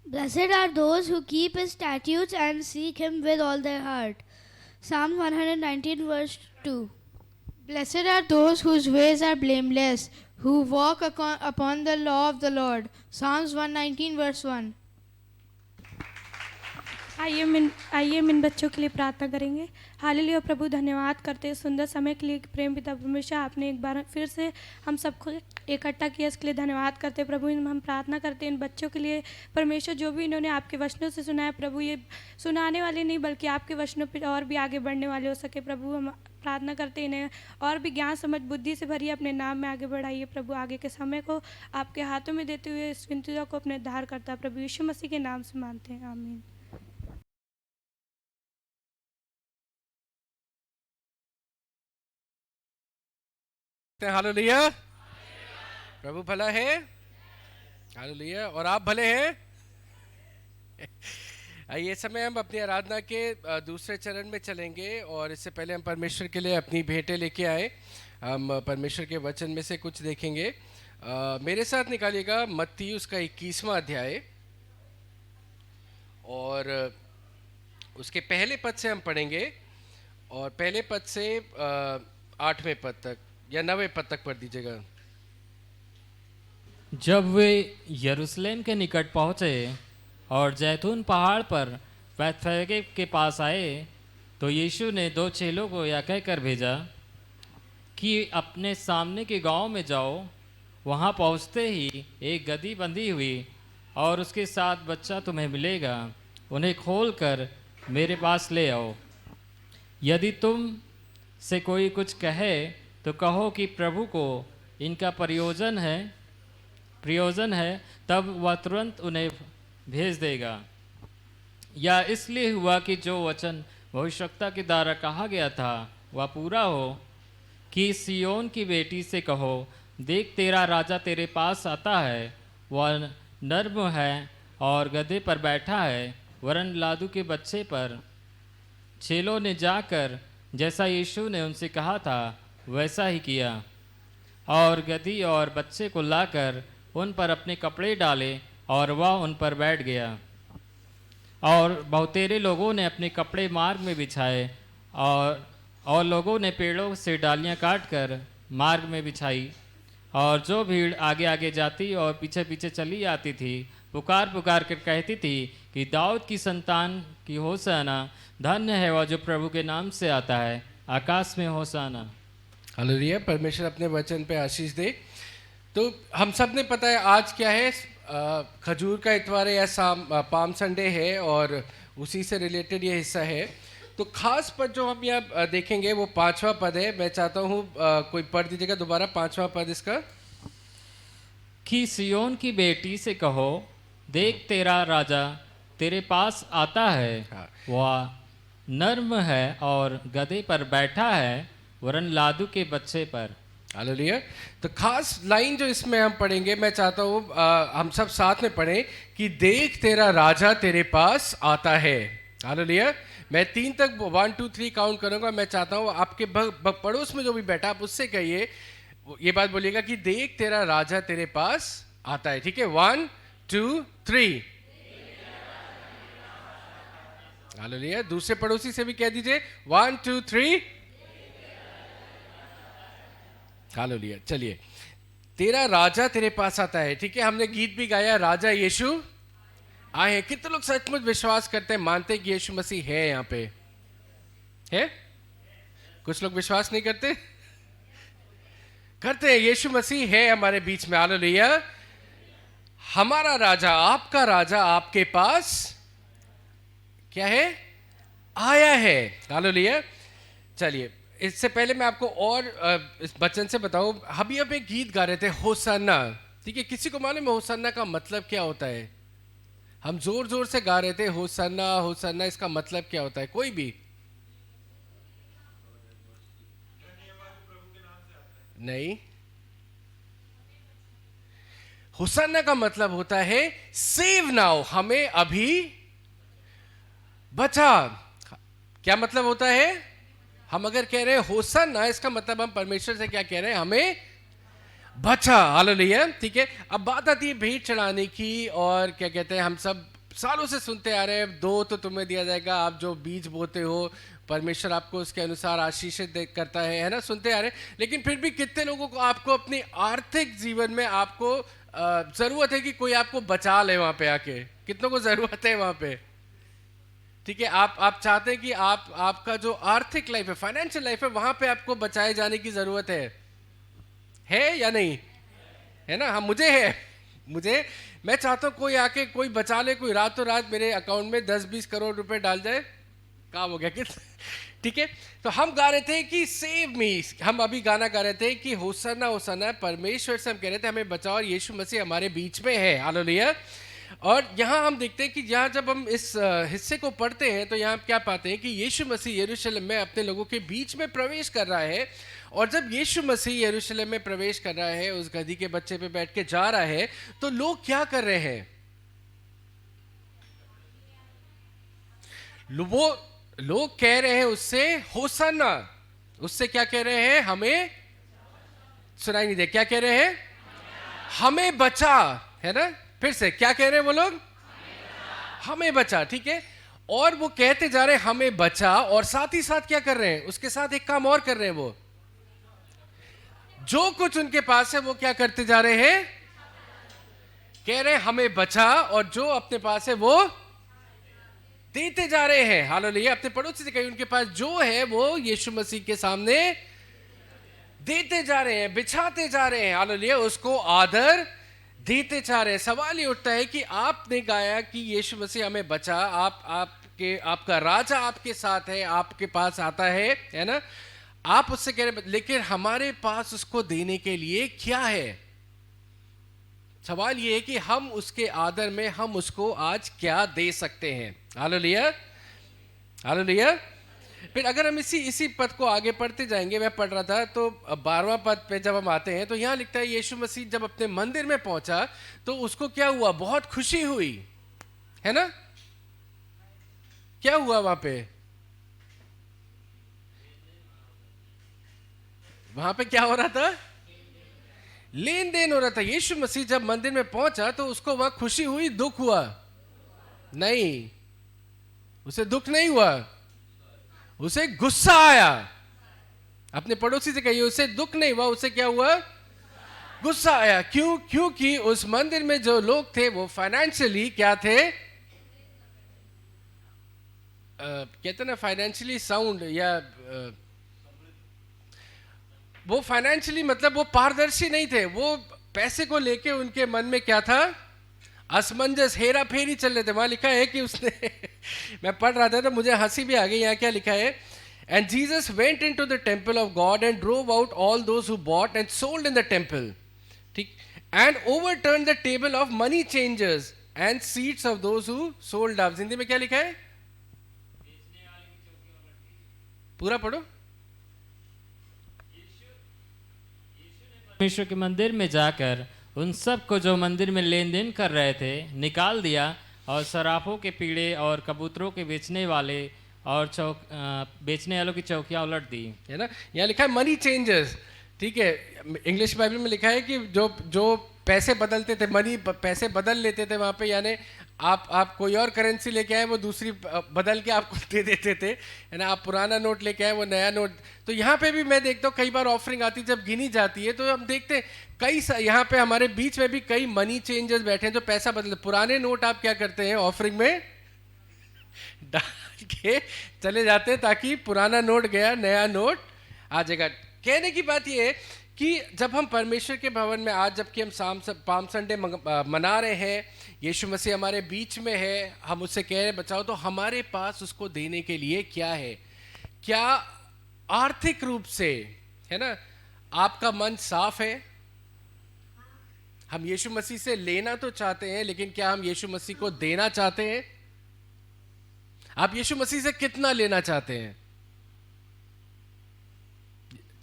S6: Blessed are those who keep his statutes and seek him with all their heart. Psalm 119:2.
S5: Blessed are those whose ways are blameless, who walk upon the law of the Lord. Psalms 119:1.
S8: आइए हम इन बच्चों के लिए प्रार्थना करेंगे। Hallelujah प्रभु, धन्यवाद करते हैं सुंदर समय के लिए। प्रेम पिता परमेश्वर, आपने एक बार फिर से हम सबको इकट्ठा किया, इसके लिए धन्यवाद करते हैं प्रभु। हम प्रार्थना करते हैं इन बच्चों के लिए परमेश्वर, जो भी इन्होंने आपके वचनों से सुना है प्रभु, ये सुनाने वाले नहीं बल्कि आपके वचनों पर और भी आगे बढ़ने वाले हो सके प्रभु। हम प्रार्थना करते हैं इन्हें और भी ज्ञान समझ बुद्धि से भरिए, अपने नाम में आगे बढ़ाइए प्रभु। आगे के समय को आपके हाथों में देते हुए इस विनती को अपने उद्धार करता प्रभु यीशु मसीह के नाम से मानते हैं, आमीन।
S3: हालेलुया, प्रभु भला है। हालेलुया, और आप भले हैं। ये समय हम अपनी आराधना के दूसरे चरण में चलेंगे और इससे पहले हम परमेश्वर के लिए अपनी भेंटें लेके आए। हम परमेश्वर के वचन में से कुछ देखेंगे। मेरे साथ निकालिएगा मत्ती उसका 21वां अध्याय और उसके पहले पद से हम पढ़ेंगे और पहले पद से 8वें पद तक या 9वें पद तक पढ़ दीजिएगा।
S9: जब वे यरूशलेम के निकट पहुँचे और जैतून पहाड़ पर बैतफगे के पास आए तो यीशु ने 2 चेलों को यह कहकर भेजा कि अपने सामने के गांव में जाओ। वहां पहुंचते ही एक गदही बंधी हुई और उसके साथ बच्चा तुम्हें मिलेगा। उन्हें खोलकर मेरे पास ले आओ। यदि तुम से कोई कुछ कहे तो कहो कि प्रभु को इनका प्रयोजन है, तब वह तुरंत उन्हें भेज देगा। या इसलिए हुआ कि जो वचन भविष्यवक्ता के द्वारा कहा गया था वह पूरा हो कि सियोन की बेटी से कहो, देख तेरा राजा तेरे पास आता है, वह नर्म है और गधे पर बैठा है, वरन लादू के बच्चे पर। चेलों ने जाकर जैसा यीशु ने उनसे कहा था वैसा ही किया और गधी और बच्चे को लाकर उन पर अपने कपड़े डाले और वह उन पर बैठ गया। और बहुतेरे लोगों ने अपने कपड़े मार्ग में बिछाए और लोगों ने पेड़ों से डालियां काटकर मार्ग में बिछाई। और जो भीड़ आगे आगे जाती और पीछे पीछे चली आती थी, पुकार पुकार कर कहती थी कि दाऊद की संतान की होशाना, धन्य है वह जो प्रभु के नाम से आता है, आकाश में होशाना।
S3: हालेलुया, परमेश्वर अपने वचन पे आशीष दे। तो हम सब ने पता है आज क्या है, खजूर का इतवार है या पाम संडे है और उसी से रिलेटेड ये हिस्सा है। तो खास पद जो हम यहाँ देखेंगे वो 5वां पद है। मैं चाहता हूँ कोई पढ़ दीजिएगा दोबारा 5वां पद इसका।
S9: कि सियोन की बेटी से कहो, देख तेरा राजा तेरे पास आता है,
S3: हाँ।
S9: वह नर्म है और गधे पर बैठा है, वरन लादू के बच्चे पर।
S3: हालेलुया। तो खास लाइन जो इसमें हम पढ़ेंगे, मैं चाहता हूँ हम सब साथ में पढ़ें कि देख तेरा राजा तेरे पास आता है। हालेलुया। मैं 3 तक 1 2 3 काउंट करूंगा। मैं चाहता हूँ आपके पड़ोस में जो भी बैठा आप उससे कहिए, ये बात बोलिएगा कि देख तेरा राजा तेरे पास आता है। ठीक है, 1 2 3। हालेलुया। दूसरे पड़ोसी से भी कह दीजिए 1 2 3। हालेलुया। चलिए, तेरा राजा तेरे पास आता है। ठीक है, हमने गीत भी गाया, राजा यीशु आए हैं। कितने लोग सचमुच विश्वास करते हैं, मानते हैं कि यीशु मसीह है यहाँ पे? है? कुछ लोग विश्वास नहीं करते? करते हैं। यीशु मसीह है हमारे बीच में। हालेलुया। हमारा राजा, आपका राजा आपके पास क्या है? आया है। हालेलुया। चलिए, इससे पहले मैं आपको और इस वचन से बताऊं, हम एक गीत गा रहे थे, होसन्ना। ठीक है, किसी को मालूम है होसन्ना का मतलब क्या होता है? हम जोर जोर से गा रहे थे होसन्ना होसन्ना, इसका मतलब क्या होता है? कोई भी नहीं? होसन्ना का मतलब होता है सेव नाउ, हमें अभी बचा। क्या मतलब होता है? हम अगर कह रहे हैं होसन्ना, इसका मतलब हम परमेश्वर से क्या कह रहे हैं? हमें बचा। हालेलुया। ठीक है, अब बात आती है भेंट चढ़ाने की, और क्या कहते हैं, हम सब सालों से सुनते आ रहे हैं, 2 तो तुम्हें दिया जाएगा, आप जो बीज बोते हो परमेश्वर आपको उसके अनुसार आशीषित करता है ना, सुनते आ रहे हैं। लेकिन फिर भी कितने लोगों को, आपको अपनी आर्थिक जीवन में आपको जरूरत है कि कोई आपको बचा ले वहां पे आके? कितनों को जरूरत है वहां पे? ठीक है, आप चाहते हैं कि आपका जो आर्थिक लाइफ है, फाइनेंशियल लाइफ है, वहां पे आपको बचाए जाने की जरूरत है या नहीं? है ना? हाँ, मुझे मैं चाहता हूँ कोई आके कोई बचा ले, कोई रातों रात मेरे अकाउंट में 10-20 करोड़ रुपए डाल जाए, काम हो गया कि ठीक है। तो हम गा रहे थे कि सेव मी, हम अभी गाना गा रहे थे कि होसन्ना होसन्ना, परमेश्वर से हम कह रहे थे हमें बचाओ, और यीशु मसीह हमारे बीच में है। हालेलुया। और यहाँ हम देखते हैं कि यहाँ जब हम इस हिस्से को पढ़ते हैं तो यहाँ क्या पाते हैं कि यीशु मसीह यरूशलेम में अपने लोगों के बीच में प्रवेश कर रहा है। और जब यीशु मसीह यरूशलेम में प्रवेश कर रहा है, उस गधी के बच्चे पे बैठ के जा रहा है, तो लोग क्या कर रहे हैं? वो लोग कह रहे हैं उससे होसन्ना, उससे क्या कह रहे हैं? हमें सुनाई नहीं दे, क्या कह रहे हैं? हमें बचा, है ना? फिर से क्या कह रहे हैं वो लोग? हमें बचा, ठीक है। और वो कहते जा रहे हैं हमें बचा, और साथ ही साथ क्या कर रहे हैं? उसके साथ एक काम और कर रहे हैं, वो जो कुछ उनके पास है वो क्या करते जा रहे हैं? कह रहे हैं हमें बचा, और जो अपने पास है वो देते जा रहे हैं। हालेलुया। अपने पड़ोसी से कहिए उनके पास जो है वो यीशु मसीह के सामने देते जा रहे हैं, बिछाते जा रहे हैं। हालेलुया। उसको आदर देते जा रहे हैं। सवाल ये उठता है कि आपने गाया कि यीशु मसीह हमें बचा, आपका राजा आपके साथ है, आपके पास आता है ना? आप उससे कह रहे, लेकिन हमारे पास उसको देने के लिए क्या है? सवाल ये है कि हम उसके आदर में हम उसको आज क्या दे सकते हैं? Hallelujah, hallelujah. फिर अगर हम इसी पद को आगे पढ़ते जाएंगे, मैं पढ़ रहा था तो 12वां पद पे जब हम आते हैं तो यहाँ लिखता है यीशु मसीह जब अपने मंदिर में पहुंचा तो उसको क्या हुआ? बहुत खुशी हुई, है ना? क्या हुआ वहां पे? वहां पे क्या हो रहा था? लेन देन हो रहा था। यीशु मसीह जब मंदिर में पहुंचा तो उसको वहां खुशी हुई, दुख हुआ? नहीं, उसे दुख नहीं हुआ, उसे गुस्सा आया। अपने पड़ोसी से कहिए उसे दुख नहीं हुआ, उसे क्या हुआ? गुस्सा आया। क्यों? क्योंकि उस मंदिर में जो लोग थे वो फाइनेंशियली क्या थे? कहते ना फाइनेंशियली साउंड, या वो फाइनेंशियली मतलब वो पारदर्शी नहीं थे। वो पैसे को लेके उनके मन में क्या था? असमंजस, हेरा फेरी चल रहे थे। वहां लिखा है कि उसने मैं पढ़ रहा था तो मुझे हंसी भी आ गई। यहाँ क्या लिखा है? And Jesus went into the temple of God and drove out all those who bought and sold in the temple, ठीक, and overturn the table of money changers and seats of those who sold doves. Hindi में क्या लिखा है? पूरा पढ़ो।
S9: परमेश्वर के मंदिर में जाकर उन सब को जो मंदिर में लेन देन कर रहे थे निकाल दिया, और सराफों के पीड़े और कबूतरों के बेचने वाले और बेचने वालों की चौकियां उलट दी,
S3: है ना? यहाँ लिखा है मनी चेंजर्स, ठीक है। इंग्लिश बाइबल में लिखा है कि जो पैसे बदलते थे, मनी पैसे बदल लेते थे वहाँ पे, यानी आप कोई और करेंसी लेके आए वो दूसरी बदल के आपको दे देते थे, है ना? आप पुराना नोट लेके आए वो नया नोट। तो यहाँ पे भी मैं देखता हूँ कई बार ऑफरिंग आती जब गिनी जाती है तो हम देखते हैं कई यहाँ पे हमारे बीच में भी कई मनी चेंजर्स बैठे हैं जो पैसा बदल, पुराने नोट आप क्या करते हैं? ऑफरिंग में डाल के चले जाते हैं ताकि पुराना नोट गया, नया नोट आ जाएगा। कहने की बात ये है कि जब हम परमेश्वर के भवन में आज, जबकि हम पाम संडे मना रहे हैं, यीशु मसीह हमारे बीच में है, हम उससे कह रहे हैं बचाओ, तो हमारे पास उसको देने के लिए क्या है? क्या आर्थिक रूप से, है ना, आपका मन साफ है? हम यीशु मसीह से लेना तो चाहते हैं, लेकिन क्या हम यीशु मसीह को देना चाहते हैं? आप यीशु मसीह से कितना लेना चाहते हैं?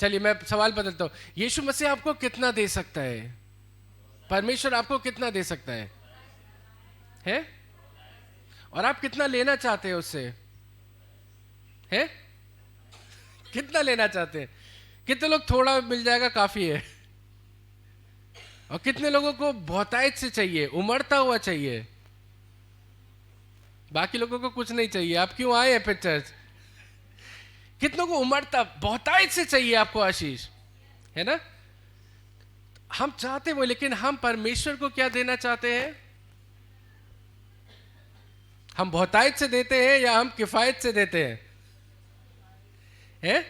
S3: चलिए मैं सवाल बदलता हूं, यीशु मसीह आपको कितना दे सकता है? परमेश्वर आपको कितना दे सकता है? और आप कितना लेना चाहते हैं उससे? है? कितना लेना चाहते हैं? कितने लोग थोड़ा मिल जाएगा काफी है, और कितने लोगों को बहुतायत से चाहिए, उमड़ता हुआ चाहिए? बाकी लोगों को कुछ नहीं चाहिए। आप क्यों आए हैं फिर चर्च? कितनों को उमड़ता बहुतायत से चाहिए आपको आशीष, है ना? हम चाहते वो, लेकिन हम परमेश्वर को क्या देना चाहते हैं? हम बहुतायत से देते हैं या हम किफायत से देते हैं?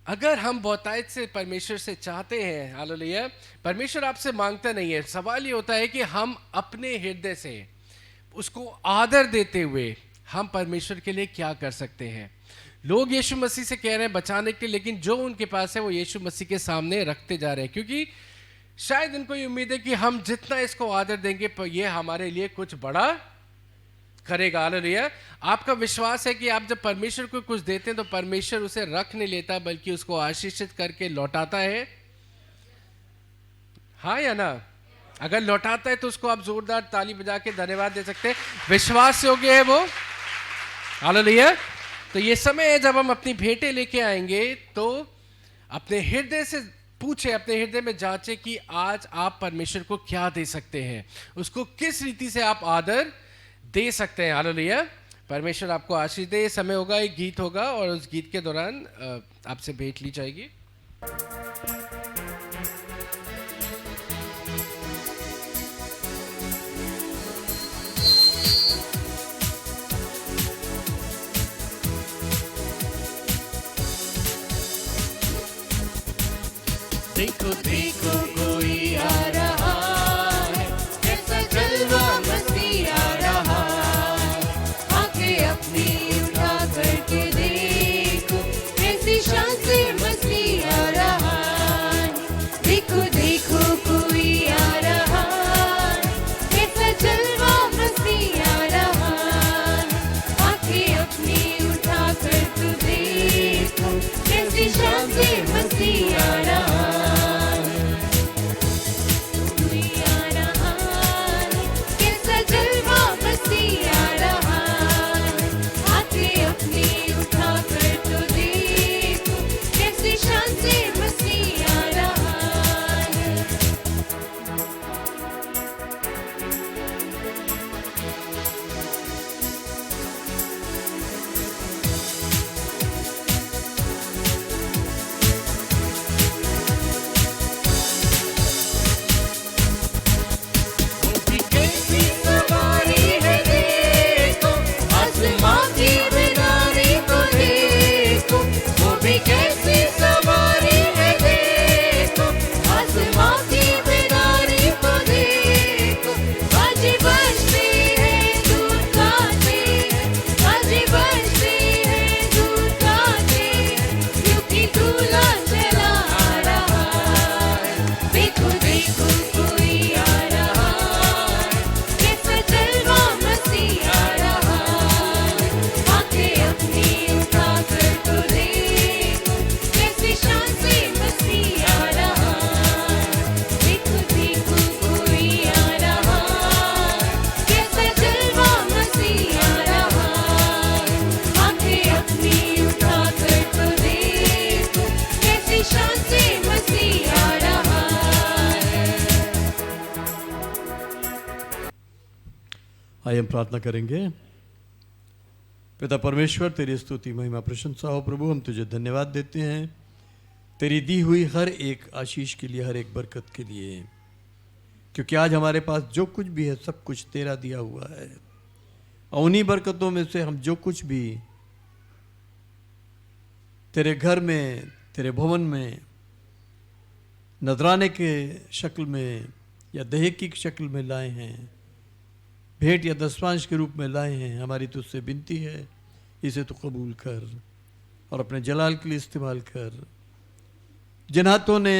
S3: अगर हम बहुतायत से परमेश्वर से चाहते हैं, हालेलुया, परमेश्वर आपसे मांगता नहीं है। सवाल ये होता है कि हम अपने हृदय से उसको आदर देते हुए हम परमेश्वर के लिए क्या कर सकते हैं। लोग यीशु मसीह से कह रहे हैं बचाने के लिए, लेकिन जो उनके पास है वो यीशु मसीह के सामने रखते जा रहे हैं, क्योंकि शायद उनको ये उम्मीद है कि हम जितना इसको आदर देंगे ये हमारे लिए कुछ बड़ा करेगा। हालेलुया। आपका विश्वास है कि आप जब परमेश्वर को कुछ देते हैं तो परमेश्वर उसे रख नहीं लेता बल्कि उसको आशीषित करके लौटाता है? हाँ या ना? अगर लौटाता है तो उसको आप जोरदार ताली बजा के धन्यवाद दे सकते हैं। विश्वास योग्य है वो। हालेलुया। तो ये समय है जब हम अपनी भेंटें लेके आएंगे तो अपने हृदय से पूछे, अपने हृदय में जांचे कि आज आप परमेश्वर को क्या दे सकते हैं, उसको किस रीति से आप आदर दे सकते हैं। हालेलुया। परमेश्वर आपको आशीष दे। समय होगा, एक गीत होगा और उस गीत के दौरान आपसे भेंट ली जाएगी।
S10: देखो देखो कोई आ रहा है, कैसा जलवा मस्ती आ रहा है, आंखें अपनी उठा करके देखो, कैसी शान से मस्ती आ रहा है। देखो देखो कोई आ रहा है, कैसा जलवा मस्ती आ रहा है, आंखें अपनी उठा कर तू देखो, कैसी शान से मस्ती आ रहा है।
S4: आइए हम प्रार्थना करेंगे। पिता परमेश्वर, तेरी स्तुति महिमा प्रशंसा हो प्रभु। हम तुझे धन्यवाद देते हैं तेरी दी हुई हर एक आशीष के लिए, हर एक बरकत के लिए, क्योंकि आज हमारे पास जो कुछ भी है सब कुछ तेरा दिया हुआ है। और उन्हीं बरकतों में से हम जो कुछ भी तेरे घर में, तेरे भवन में नजराने के शक्ल में या दहेज की शक्ल में लाए हैं, भेंट या दशवांश के रूप में लाए हैं, हमारी तुझसे विनती है इसे तो कबूल कर और अपने जलाल के लिए इस्तेमाल कर। जिन हाथों ने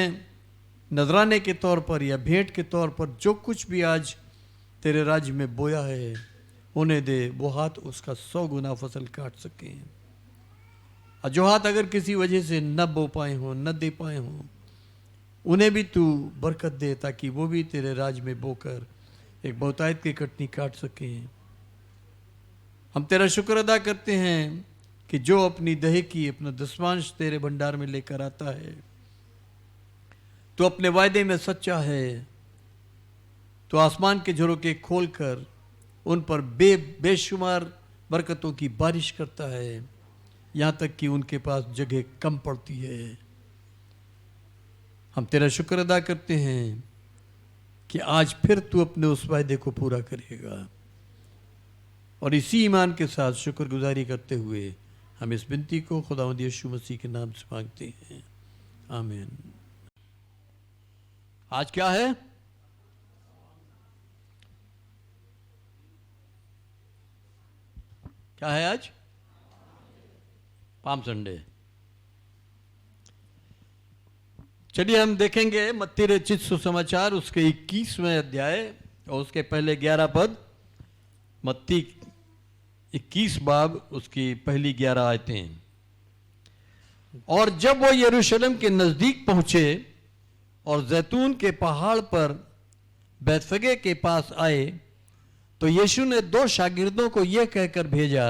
S4: नजराने के तौर पर या भेंट के तौर पर जो कुछ भी आज तेरे राज्य में बोया है उन्हें दे, वो हाथ उसका 100 गुना फसल काट सकें। और जो हाथ अगर किसी वजह से न बो पाए हों, न दे पाए हों, उन्हें भी तू बरकत दे ताकि वो भी तेरे राज में बोकर एक बहुतायत की कटनी काट सकें। हम तेरा शुक्र अदा करते हैं कि जो अपनी दहे की अपना दशवांश तेरे भंडार में लेकर आता है, तो अपने वायदे में सच्चा है, तो आसमान के झरोके खोलकर उन पर बेशुमार बरकतों की बारिश करता है, यहाँ तक कि उनके पास जगह कम पड़ती है। हम तेरा शुक्र अदा करते हैं कि आज फिर तू अपने उस वायदे को पूरा करेगा। और इसी ईमान के साथ शुक्रगुजारी करते हुए हम इस विनती को खुदावंद यीशु मसीह के नाम से मांगते हैं, आमीन। आज क्या है? क्या है आज? Palm Sunday. चलिए हम देखेंगे मत्ती रचित सुसमाचार उसके 21वें अध्याय और उसके पहले 11 पद। मत्ती 21 बाब उसकी पहली 11 आयतें। और जब वो यरूशलेम के नजदीक पहुंचे और जैतून के पहाड़ पर बैतफगे के पास आए तो यीशु ने 2 शागिर्दों को यह कहकर भेजा,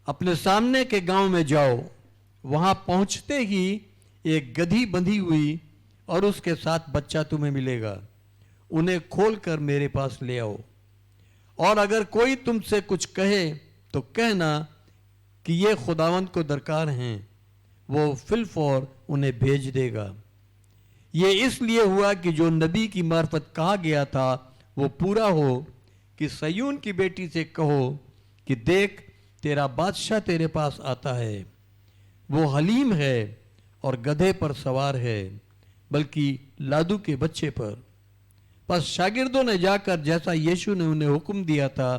S4: अपने सामने के गांव में जाओ, वहां पहुंचते ही एक गधी बंधी हुई और उसके साथ बच्चा तुम्हें मिलेगा, उन्हें खोलकर मेरे पास ले आओ। और अगर कोई तुमसे कुछ कहे तो कहना कि ये खुदावंद को दरकार हैं, वो फिलफौर उन्हें भेज देगा। ये इसलिए हुआ कि जो नबी की मार्फत कहा गया था वो पूरा हो कि सयून की बेटी से कहो कि देख तेरा बादशाह तेरे पास आता है, वो हलीम है और गधे पर सवार है, बल्कि लादू के बच्चे पर। बस शागिर्दों ने जाकर जैसा यीशु ने उन्हें हुक्म दिया था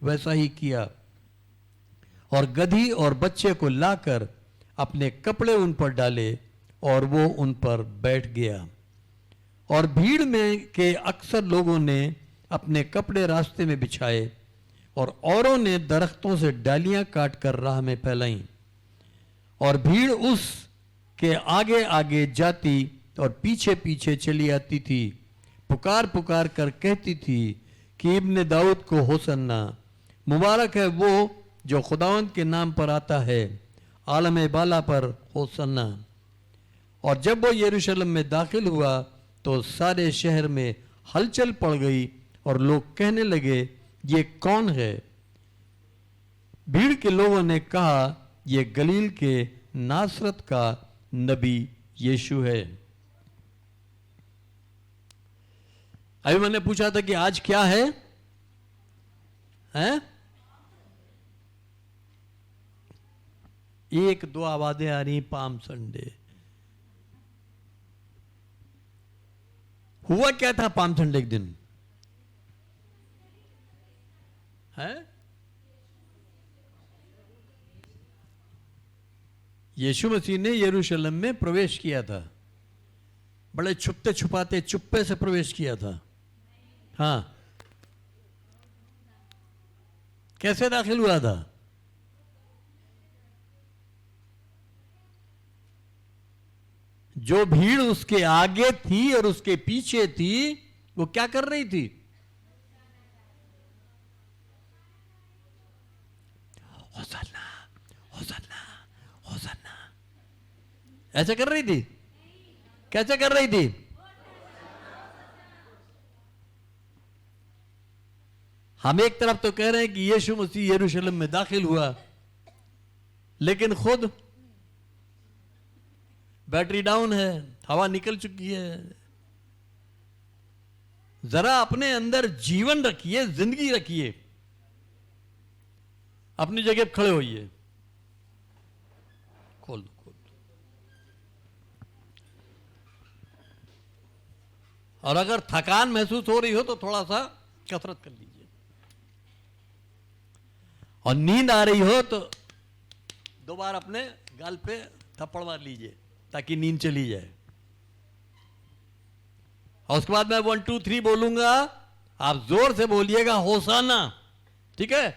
S4: वैसा ही किया और गधी और बच्चे को लाकर अपने कपड़े उन पर डाले और वो उन पर बैठ गया। और भीड़ में के अक्सर लोगों ने अपने कपड़े रास्ते में बिछाए और औरों ने दरख्तों से डालियां काटकर राह में फैलाई। और भीड़ उस के आगे आगे जाती और पीछे पीछे चली आती थी, पुकार पुकार कर कहती थी कि इब्ने दाऊद को होसन्ना, मुबारक है वो जो खुदावंद के नाम पर आता है, आलम बाला पर होसन्ना। और जब वो यरूशलेम में दाखिल हुआ तो सारे शहर में हलचल पड़ गई और लोग कहने लगे ये कौन है? भीड़ के लोगों ने कहा ये गलील के नासरत का नबी यीशु है। अभी मैंने पूछा था कि आज क्या है? हैं? 1-2 आवाजें आ रही, पाम संडे। हुआ क्या था पाम संडे के दिन? है? यीशु मसीह ने यरूशलेम में प्रवेश किया था, बड़े छुपते छुपाते चुप्पे से प्रवेश किया था। हाँ, कैसे दाखिल हुआ था? जो भीड़ उसके आगे थी और उसके पीछे थी वो क्या कर रही थी? होसन्ना, होसन्ना, होसन्ना, ऐसे कर रही थी। कैसे कर रही थी? हम एक तरफ तो कह रहे हैं कि यीशु मसीह यरूशलेम में दाखिल हुआ, लेकिन खुद बैटरी डाउन है, हवा निकल चुकी है। जरा अपने अंदर जीवन रखिए, जिंदगी रखिए, अपनी जगह पर खड़े होइए। खोल दो, खोल दो। और अगर थकान महसूस हो रही हो तो थोड़ा सा कसरत कर लीजिए, और नींद आ रही हो तो 2 बार अपने गाल पे थप्पड़ मार लीजिए ताकि नींद चली जाए। और उसके बाद मैं 1 2 3 बोलूंगा, आप जोर से बोलिएगा होसाना, ठीक है?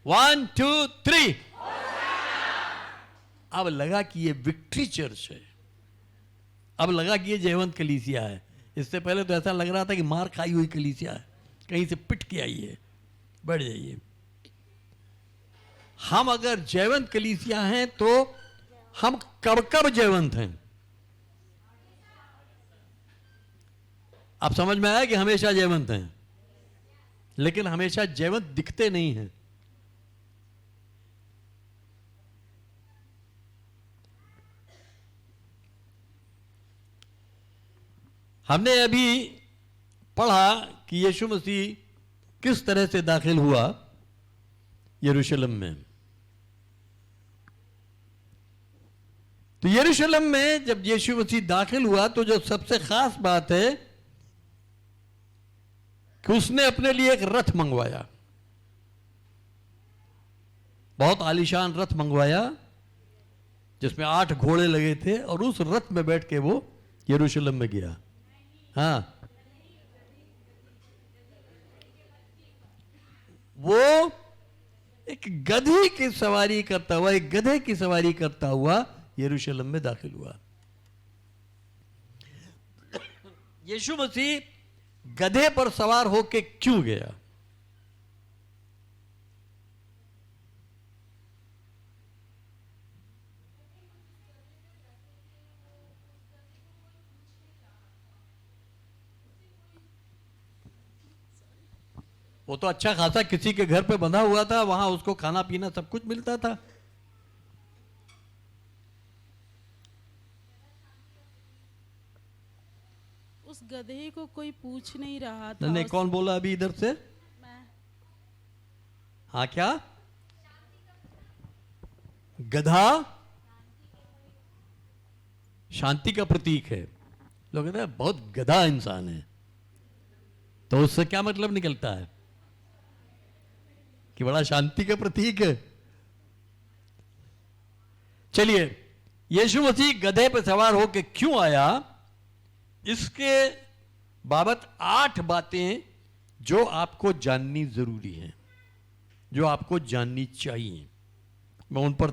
S4: 1 2 3। अब लगा कि ये विक्ट्री चर्च है, अब लगा कि ये जयवंत कलीसिया है। इससे पहले तो ऐसा लग रहा था कि मार खाई हुई कलीसिया है, कहीं से पिट के आई है। बैठ जाइए। हम अगर जयवंत कलीसिया हैं तो हम कब कब जयवंत हैं? आप समझ में आया कि हमेशा जयवंत हैं, लेकिन हमेशा जयवंत दिखते नहीं हैं। हमने अभी पढ़ा कि यीशु मसीह किस तरह से दाखिल हुआ यरूशलेम में। तो यरूशलेम में जब यीशु मसीह दाखिल हुआ तो जो सबसे खास बात है कि उसने अपने लिए एक रथ मंगवाया, बहुत आलीशान रथ मंगवाया जिसमें 8 घोड़े लगे थे, और उस रथ में बैठ के वो यरूशलेम में गया। हाँ, वो एक गधे की सवारी करता हुआ, एक गधे की सवारी करता हुआ यरूशलेम में दाखिल हुआ। यीशु मसीह गधे पर सवार होके क्यों गया? वो तो अच्छा खासा किसी के घर पे बंधा हुआ था, वहां उसको खाना पीना सब कुछ मिलता था।
S11: उस गधे को कोई पूछ नहीं रहा था।
S4: नहीं, कौन बोला अभी इधर से?
S11: मैं।
S4: हाँ, क्या गधा शांति का प्रतीक है? लोग कहते हैं बहुत गधा इंसान है, तो उससे क्या मतलब निकलता है कि बड़ा शांति का प्रतीक है? चलिए, यीशु मसीह गधे पर सवार होकर क्यों आया, इसके बाबत 8 बातें जो आपको जाननी जरूरी हैं, जो आपको जाननी चाहिए। मैं उन पर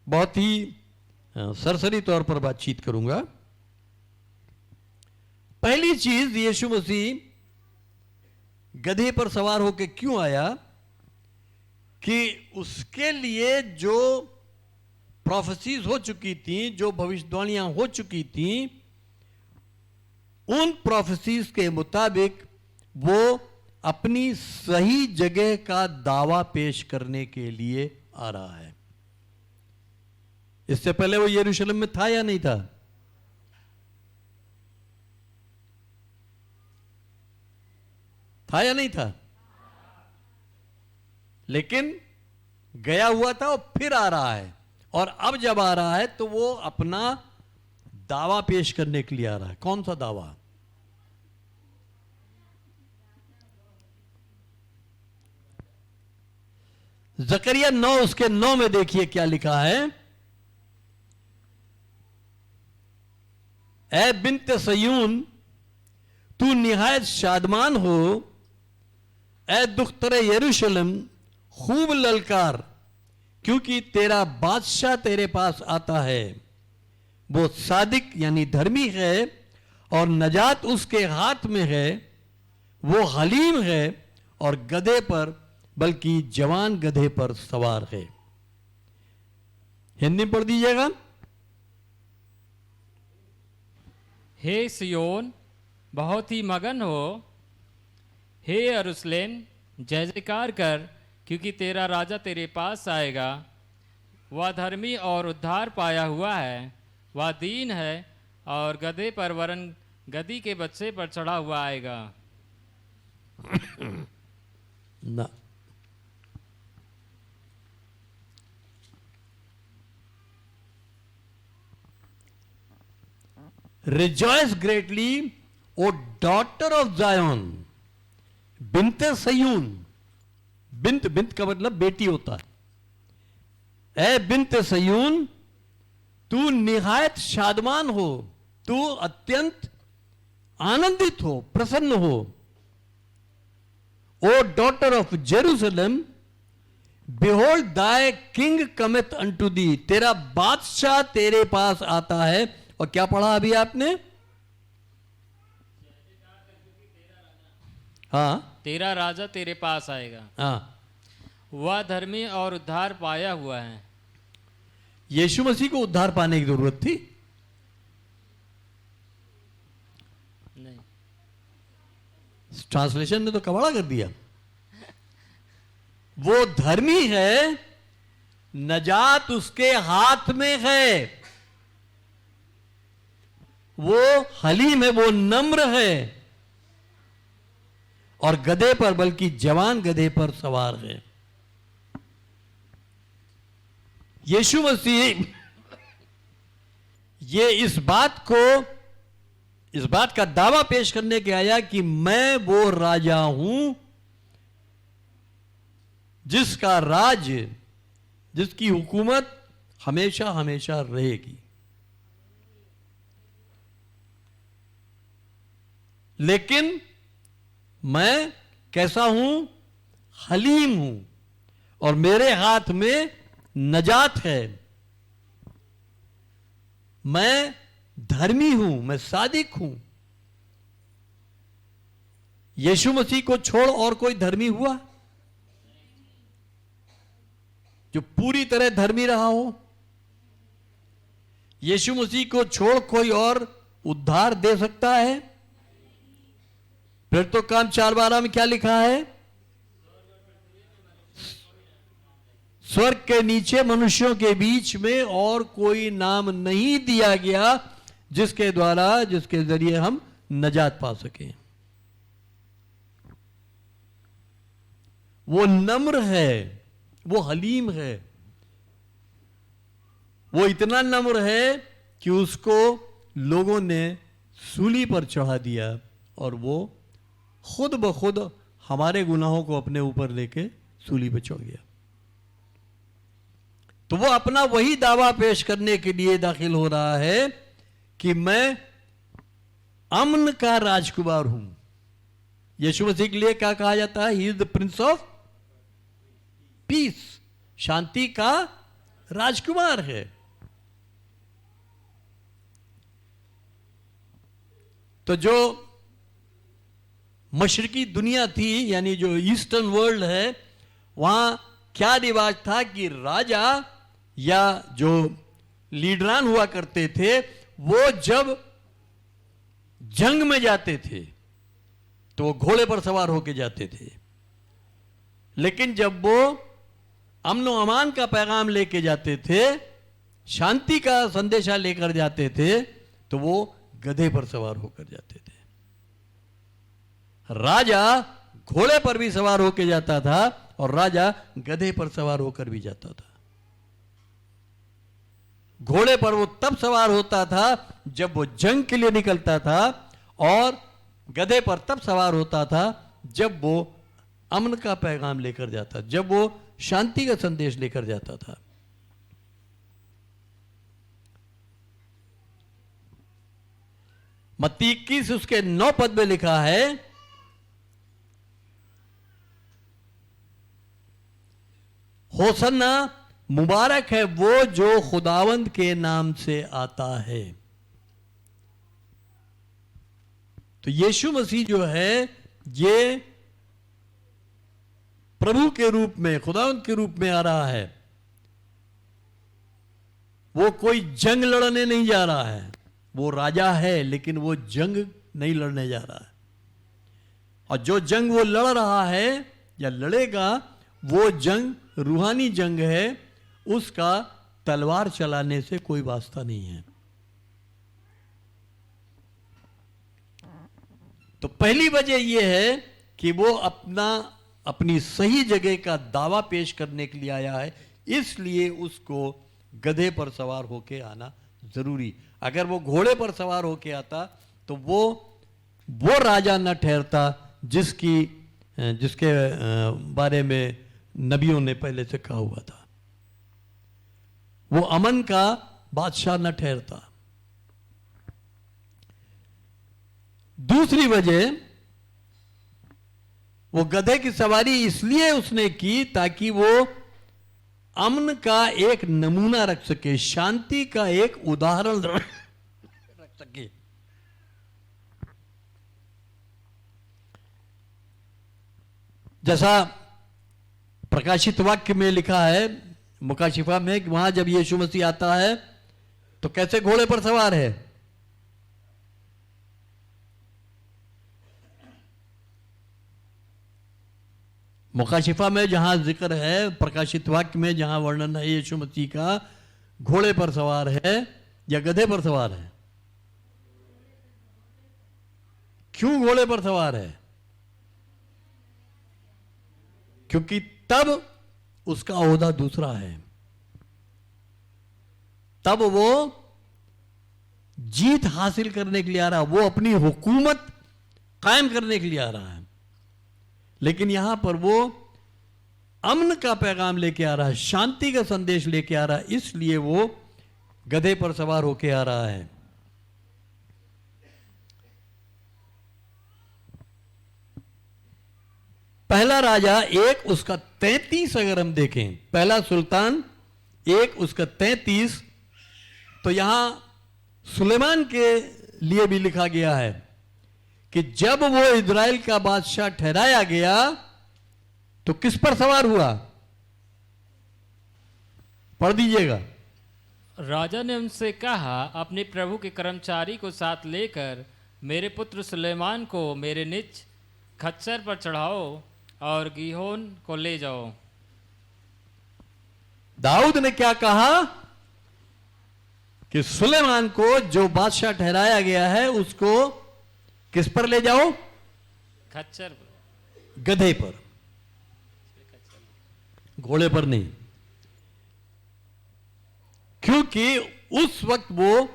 S4: बहुत ही सरसरी तौर पर बातचीत करूंगा। पहली चीज, यीशु मसीह गधे पर सवार होकर क्यों आया कि उसके लिए जो प्रोफेसीज हो चुकी थी, जो भविष्यवाणियां हो चुकी थी, उन प्रोफेसीज के मुताबिक वो अपनी सही जगह का दावा पेश करने के लिए आ रहा है। इससे पहले वो यरूशलेम में था या नहीं था? था या नहीं था? लेकिन गया हुआ था और फिर आ रहा है, और अब जब आ रहा है तो वो अपना दावा पेश करने के लिए आ रहा है। कौन सा दावा? जकरिया 9 उसके 9 में देखिए क्या लिखा है। ए बिन्ते सयून, तू निहायत शादमान हो। ए दुख्तरे यरूशलेम, खूब ललकार, क्योंकि तेरा बादशाह तेरे पास आता है। वो सादिक यानी धर्मी है और नजात उसके हाथ में है। वो हलीम है और गधे पर, बल्कि जवान गधे पर सवार है। हिंदी पढ़ दीजिएगा।
S9: हे सियोन, बहुत ही मगन हो। हे यरूशलेम, जय जयकार कर, क्योंकि तेरा राजा तेरे पास आएगा। वह धर्मी और उद्धार पाया हुआ है। वह दीन है और गधे पर वरन गधी के बच्चे पर चढ़ा हुआ आएगा।
S4: ना, rejoice greatly O daughter of Zion, बिन्ते सयून। बिन्त, बिन्त का मतलब बेटी होता है। ए बिन्ते सयून, तू निहायत शादमान हो, तू अत्यंत आनंदित हो, प्रसन्न हो। ओ डॉटर ऑफ जेरूसलम, बिहोल्ड दाय किंग कमित अनटू दी, तेरा बादशाह तेरे पास आता है। और क्या पढ़ा अभी आपने? हाँ,
S9: तेरा राजा तेरे पास आएगा।
S4: हाँ,
S9: वह धर्मी और उद्धार पाया हुआ है।
S4: यीशु मसीह को उद्धार पाने की जरूरत थी?
S9: नहीं,
S4: ट्रांसलेशन ने तो कबाड़ा कर दिया। वो धर्मी है, नजात उसके हाथ में है। वो हलीम है, वो नम्र है, और गधे पर, बल्कि जवान गधे पर सवार है। यीशु मसीह ये इस बात का दावा पेश करने के आया कि मैं वो राजा हूं जिसका राज, जिसकी हुकूमत हमेशा हमेशा रहेगी। लेकिन मैं कैसा हूं? हलीम हूं, और मेरे हाथ में नजात है। मैं धर्मी हूं, मैं सादिक हूं। यीशु मसीह को छोड़ और कोई धर्मी हुआ जो पूरी तरह धर्मी रहा हो? यीशु मसीह को छोड़ कोई और उद्धार दे सकता है? फिर तो काम 4:12 में क्या लिखा है? स्वर्ग के नीचे मनुष्यों के बीच में और कोई नाम नहीं दिया गया जिसके द्वारा, जिसके जरिए हम नजात पा सकें। वो नम्र है, वो हलीम है। वो इतना नम्र है कि उसको लोगों ने सूली पर चढ़ा दिया, और वो खुद ब खुद हमारे गुनाहों को अपने ऊपर लेके सूली पर चढ़ गया। तो वो अपना वही दावा पेश करने के लिए दाखिल हो रहा है कि मैं अमन का राजकुमार हूं। यीशु मसीह के लिए क्या कहा जाता है? He is the prince of peace, शांति का राजकुमार है। तो जो मशरकी दुनिया थी, यानी जो ईस्टर्न वर्ल्ड है, वहां क्या रिवाज था कि राजा या जो लीडरान हुआ करते थे, वो जब जंग में जाते थे तो वो घोड़े पर सवार होके जाते थे, लेकिन जब वो अमन व अमान का पैगाम लेके जाते थे, शांति का संदेशा लेकर जाते थे, तो वो गधे पर सवार होकर जाते थे। राजा घोड़े पर भी सवार होकर जाता था, और राजा गधे पर सवार होकर भी जाता था। घोड़े पर वो तब सवार होता था जब वो जंग के लिए निकलता था, और गधे पर तब सवार होता था जब वो अमन का पैगाम लेकर जाता, जब वो शांति का संदेश लेकर जाता था। मत्ती 21 उसके 9 पद में लिखा है, होसन्ना, मुबारक है वो जो खुदावंद के नाम से आता है। तो यीशु मसीह जो है, ये प्रभु के रूप में, खुदावंद के रूप में आ रहा है। वो कोई जंग लड़ने नहीं जा रहा है। वो राजा है, लेकिन वो जंग नहीं लड़ने जा रहा है। और जो जंग वो लड़ रहा है या लड़ेगा, वो जंग रूहानी जंग है। उसका तलवार चलाने से कोई वास्ता नहीं है। तो पहली वजह यह है कि वो अपनी सही जगह का दावा पेश करने के लिए आया है, इसलिए उसको गधे पर सवार होके आना जरूरी। अगर वो घोड़े पर सवार होके आता तो वो राजा न ठहरता जिसके बारे में नबियों ने पहले से कहा हुआ था। वो अमन का बादशाह न ठहरता। दूसरी वजह, वो गधे की सवारी इसलिए उसने की ताकि वो अमन का एक नमूना रख सके, शांति का एक उदाहरण रख सके। जैसा प्रकाशित वाक्य में लिखा है, मुकाशिफा में, वहां जब यीशु मसीह आता है तो कैसे घोड़े पर सवार है? मुकाशिफा में जहां जिक्र है, प्रकाशित वाक्य में जहां वर्णन है यीशु मसीह का, घोड़े पर सवार है या गधे पर सवार है? क्यों घोड़े पर सवार है? क्योंकि तब उसका ओहदा दूसरा है, तब वो जीत हासिल करने के लिए आ रहा है, वो अपनी हुकूमत कायम करने के लिए आ रहा है। लेकिन यहां पर वो अमन का पैगाम लेके आ रहा है, शांति का संदेश लेके आ रहा है, इसलिए वो गधे पर सवार होके आ रहा है। पहला राजा 1 उसका 33 अगर हम देखें, पहला सुल्तान 1 उसका 33, तो यहां सुलेमान के लिए भी लिखा गया है कि जब वो इजराइल का बादशाह ठहराया गया तो किस पर सवार हुआ? पढ़ दीजिएगा।
S9: राजा ने उनसे कहा, अपने प्रभु के कर्मचारी को साथ लेकर मेरे पुत्र सुलेमान को मेरे निज खच्चर पर चढ़ाओ और गीहोन को ले जाओ।
S4: दाऊद ने क्या कहा कि सुलेमान को जो बादशाह ठहराया गया है उसको किस पर ले जाओ?
S9: खच्चर पर,
S4: गधे पर, घोड़े पर नहीं। क्योंकि उस वक्त वो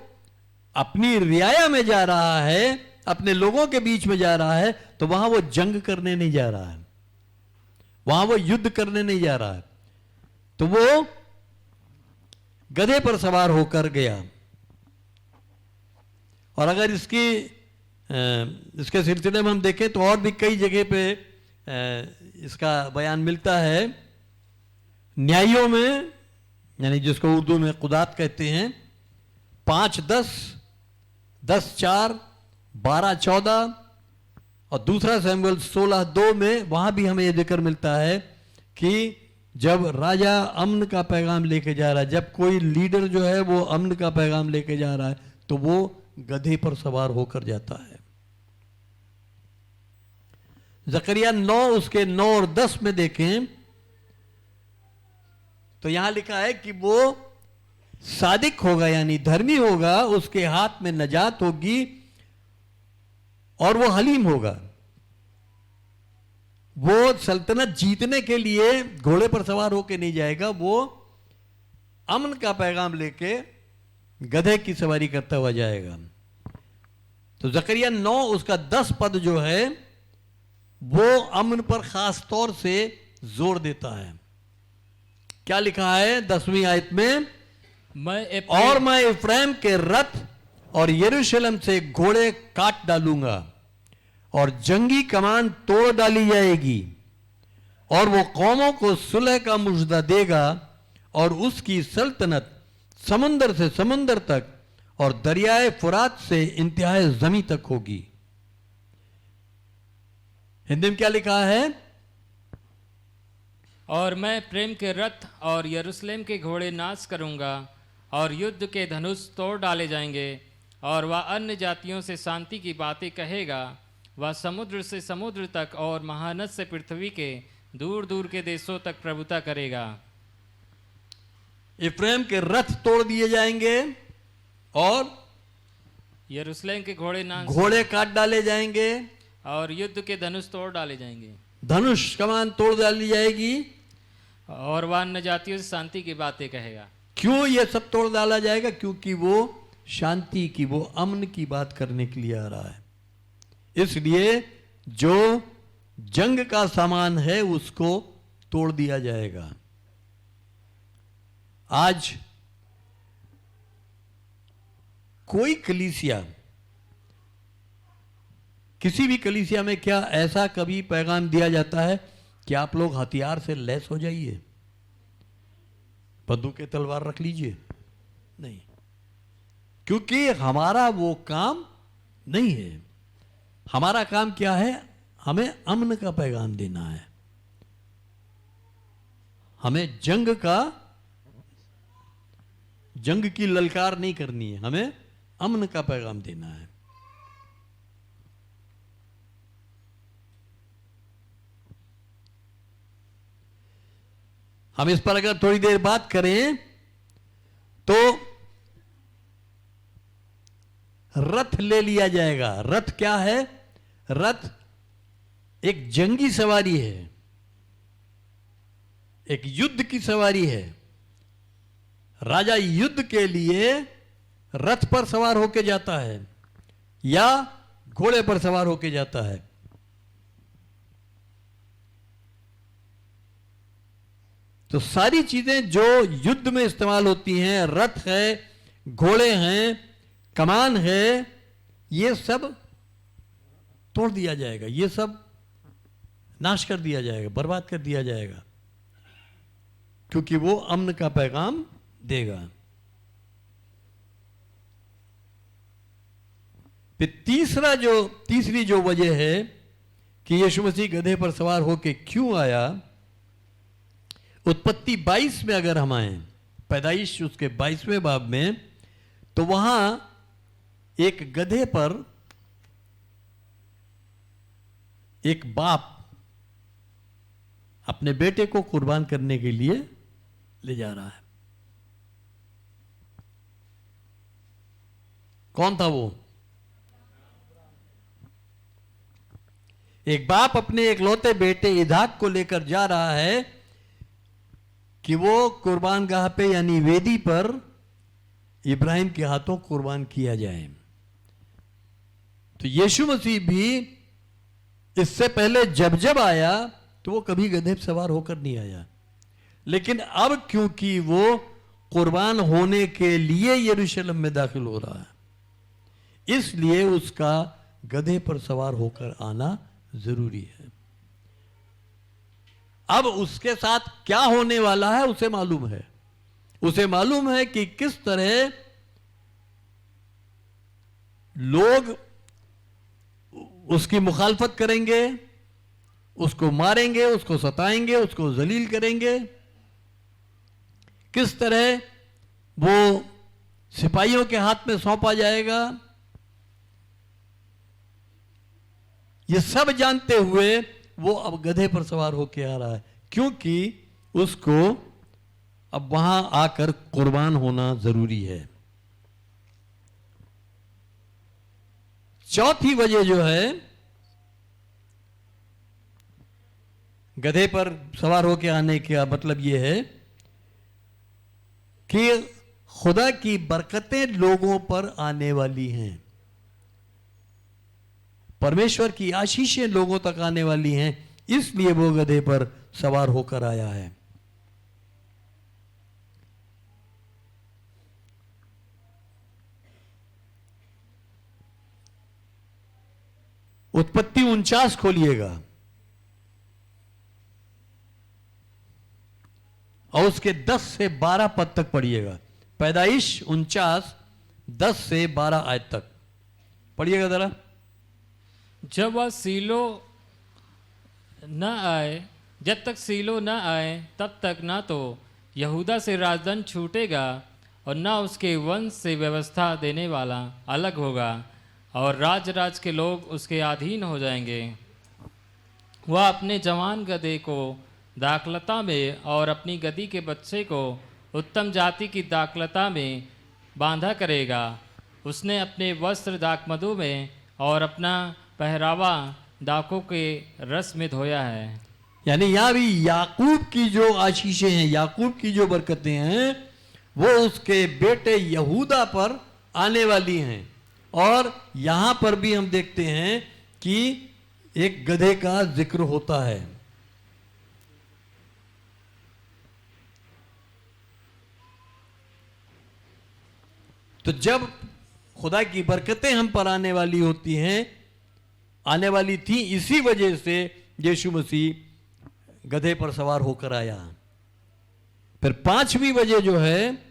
S4: अपनी रियाया में जा रहा है, अपने लोगों के बीच में जा रहा है, तो वहां वो जंग करने नहीं जा रहा है, वहां वो युद्ध करने नहीं जा रहा है, तो वो गधे पर सवार होकर गया। और अगर इसके सिलसिले में हम देखें तो और भी कई जगह पे इसका बयान मिलता है। न्यायों में, यानी जिसको उर्दू में कुदात कहते हैं, 5:10, 10:4, 12:14 और दूसरा सैमुएल 16:2 में वहां भी हमें यह जिक्र मिलता है कि जब राजा अमन का पैगाम लेके जा रहा है, जब कोई लीडर जो है वो अमन का पैगाम लेके जा रहा है, तो वो गधे पर सवार होकर जाता है। जकरिया 9 उसके 9 और 10 में देखें तो यहां लिखा है कि वो सादिक होगा, यानी धर्मी होगा, उसके हाथ में नजात होगी और वो हलीम होगा। वो सल्तनत जीतने के लिए घोड़े पर सवार होकर नहीं जाएगा, वो अमन का पैगाम लेके गधे की सवारी करता हुआ जाएगा। तो जकरिया 9 उसका 10 पद जो है वो अमन पर खास तौर से जोर देता है। क्या लिखा है 10वीं आयत में? मैं इफ्राइम के रथ और यरूशलेम से घोड़े काट डालूंगा और जंगी कमान तोड़ डाली जाएगी और वो कौमों को सुलह का मुजदा देगा और उसकी सल्तनत समुंदर से समुंदर तक और दरियाए फुरात से इंतहाए जमी तक होगी। हिंदी में क्या लिखा है?
S9: और मैं प्रेम के रथ और यरूशलेम के घोड़े नाश करूंगा और युद्ध के धनुष तोड़ डाले जाएंगे और वह अन्य जातियों से शांति की बातें कहेगा। वह समुद्र से समुद्र तक और महानद से पृथ्वी के दूर दूर के देशों तक प्रभुता करेगा।
S4: इफ्राइम के रथ तोड़ दिए जाएंगे और
S9: यरूशलेम के
S4: घोड़े काट डाले जाएंगे
S9: और युद्ध के धनुष तोड़ डाले जाएंगे,
S4: धनुष कमान तोड़ डाली जाएगी
S9: और वह अन्य जातियों से शांति की बातें कहेगा।
S4: क्यों ये सब तोड़ डाला जाएगा? क्योंकि वो शांति की, वो अमन की बात करने के लिए आ रहा है। इसलिए जो जंग का सामान है उसको तोड़ दिया जाएगा। आज कोई कलीसिया, किसी भी कलीसिया में क्या ऐसा कभी पैगाम दिया जाता है कि आप लोग हथियार से लैस हो जाइए, बंदूक तलवार रख लीजिए? नहीं, क्योंकि हमारा वो काम नहीं है। हमारा काम क्या है? हमें अमन का पैगाम देना है, हमें जंग की ललकार नहीं करनी है, हमें अमन का पैगाम देना है। हम इस पर अगर थोड़ी देर बात करें तो रथ ले लिया जाएगा। रथ क्या है? रथ एक जंगी सवारी है, एक युद्ध की सवारी है। राजा युद्ध के लिए रथ पर सवार होकर जाता है या घोड़े पर सवार होकर जाता है। तो सारी चीजें जो युद्ध में इस्तेमाल होती हैं, रथ है, घोड़े हैं, कमान है, ये सब तोड़ दिया जाएगा, ये सब नाश कर दिया जाएगा, बर्बाद कर दिया जाएगा, क्योंकि वो अमन का पैगाम देगा। फिर तीसरी जो वजह है कि यीशु मसीह गधे पर सवार होकर क्यों आया, उत्पत्ति 22 में अगर हम आए, पैदाइश उसके 22वें बाब में, तो वहां एक गधे पर एक बाप अपने बेटे को कुर्बान करने के लिए ले जा रहा है। कौन था वो? एक बाप अपने एकलौते बेटे इदाक को लेकर जा रहा है कि वो कुर्बान गाह पे यानी वेदी पर इब्राहिम के हाथों कुर्बान किया जाए। तो यीशु मसीह भी इससे पहले जब आया तो वो कभी गधे पर सवार होकर नहीं आया, लेकिन अब क्योंकि वो कुर्बान होने के लिए यरूशलेम में दाखिल हो रहा है, इसलिए उसका गधे पर सवार होकर आना जरूरी है। अब उसके साथ क्या होने वाला है उसे मालूम है। उसे मालूम है कि किस तरह लोग उसकी मुखालफत करेंगे, उसको मारेंगे, उसको सताएंगे, उसको जलील करेंगे, किस तरह वो सिपाहियों के हाथ में सौंपा जाएगा। ये सब जानते हुए वो अब गधे पर सवार होकर आ रहा है, क्योंकि उसको अब वहां आकर कुर्बान होना जरूरी है। चौथी वजह जो है गधे पर सवार होकर आने का मतलब यह है कि खुदा की बरकतें लोगों पर आने वाली हैं, परमेश्वर की आशीषें लोगों तक आने वाली हैं, इसलिए वो गधे पर सवार होकर आया है। उत्पत्ति 49 खोलिएगा और उसके 10 से 12 पद तक पढ़िएगा। पैदाइश 49 10 से 12 आयत तक पढ़िएगा जरा।
S9: जब वह सीलो न आए, जब तक सीलो न आए तब तक ना तो यहूदा से राजदंड छूटेगा और ना उसके वंश से व्यवस्था देने वाला अलग होगा, और राज के लोग उसके अधीन हो जाएंगे। वह अपने जवान गधे को दाखलता में और अपनी गधी के बच्चे को उत्तम जाति की दाखलता में बांधा करेगा। उसने अपने वस्त्र दाखमधु में और अपना पहरावा दाखों के रस में धोया है।
S4: यानी यहां भी याकूब की जो आशीषें हैं, याकूब की जो बरकतें हैं, वो उसके बेटे यहूदा पर आने वाली हैं। और यहां पर भी हम देखते हैं कि एक गधे का जिक्र होता है। तो जब खुदा की बरकतें हम पर आने वाली होती हैं, आने वाली थी, इसी वजह से यीशु मसीह गधे पर सवार होकर आया। फिर पांचवी वजह जो है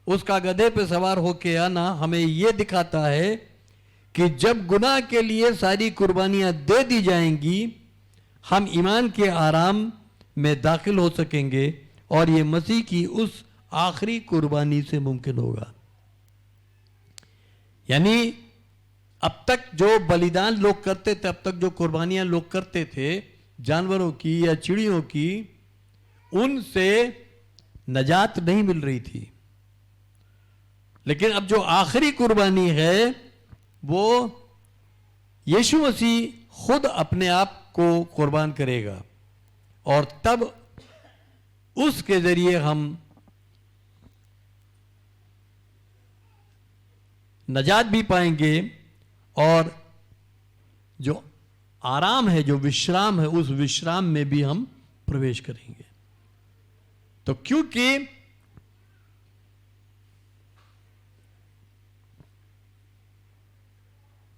S4: उसका गधे पर सवार होकर आना हमें यह दिखाता है कि जब गुनाह के लिए सारी कुर्बानियां दे दी जाएंगी, हम ईमान के आराम में दाखिल हो सकेंगे और ये मसीह की उस आखिरी कुर्बानी से मुमकिन होगा। यानी अब तक जो बलिदान लोग करते थे, अब तक जो कुर्बानियां लोग करते थे जानवरों की या चिड़ियों की, उनसे नजात नहीं मिल रही थी। लेकिन अब जो आखिरी कुर्बानी है वो यीशु मसीह खुद अपने आप को कुर्बान करेगा और तब उसके जरिए हम नजात भी पाएंगे और जो आराम है, जो विश्राम है, उस विश्राम में भी हम प्रवेश करेंगे। तो क्योंकि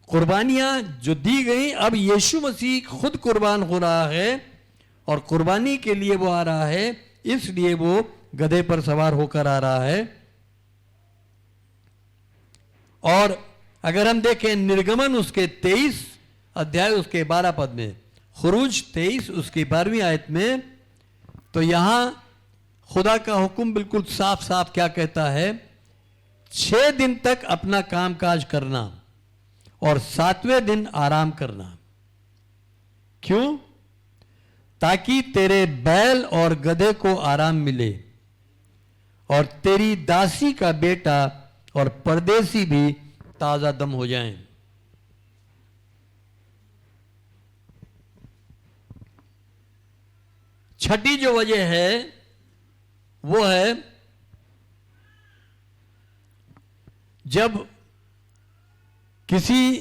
S4: कुर्बानियां जो दी गई, अब यीशु मसीह खुद कुर्बान हो रहा है और कुर्बानी के लिए वो आ रहा है, इसलिए वो गधे पर सवार होकर आ रहा है। और अगर हम देखें निर्गमन उसके 23 अध्याय उसके 12 पद में, खुरूज 23 उसकी 12वीं आयत में, तो यहां खुदा का हुक्म बिल्कुल साफ साफ क्या कहता है, 6 दिन तक अपना कामकाज करना और 7वें दिन आराम करना। क्यों? ताकि तेरे बैल और गधे को आराम मिले और तेरी दासी का बेटा और परदेसी भी ताजा दम हो जाएं। छठी जो वजह है वो है, जब किसी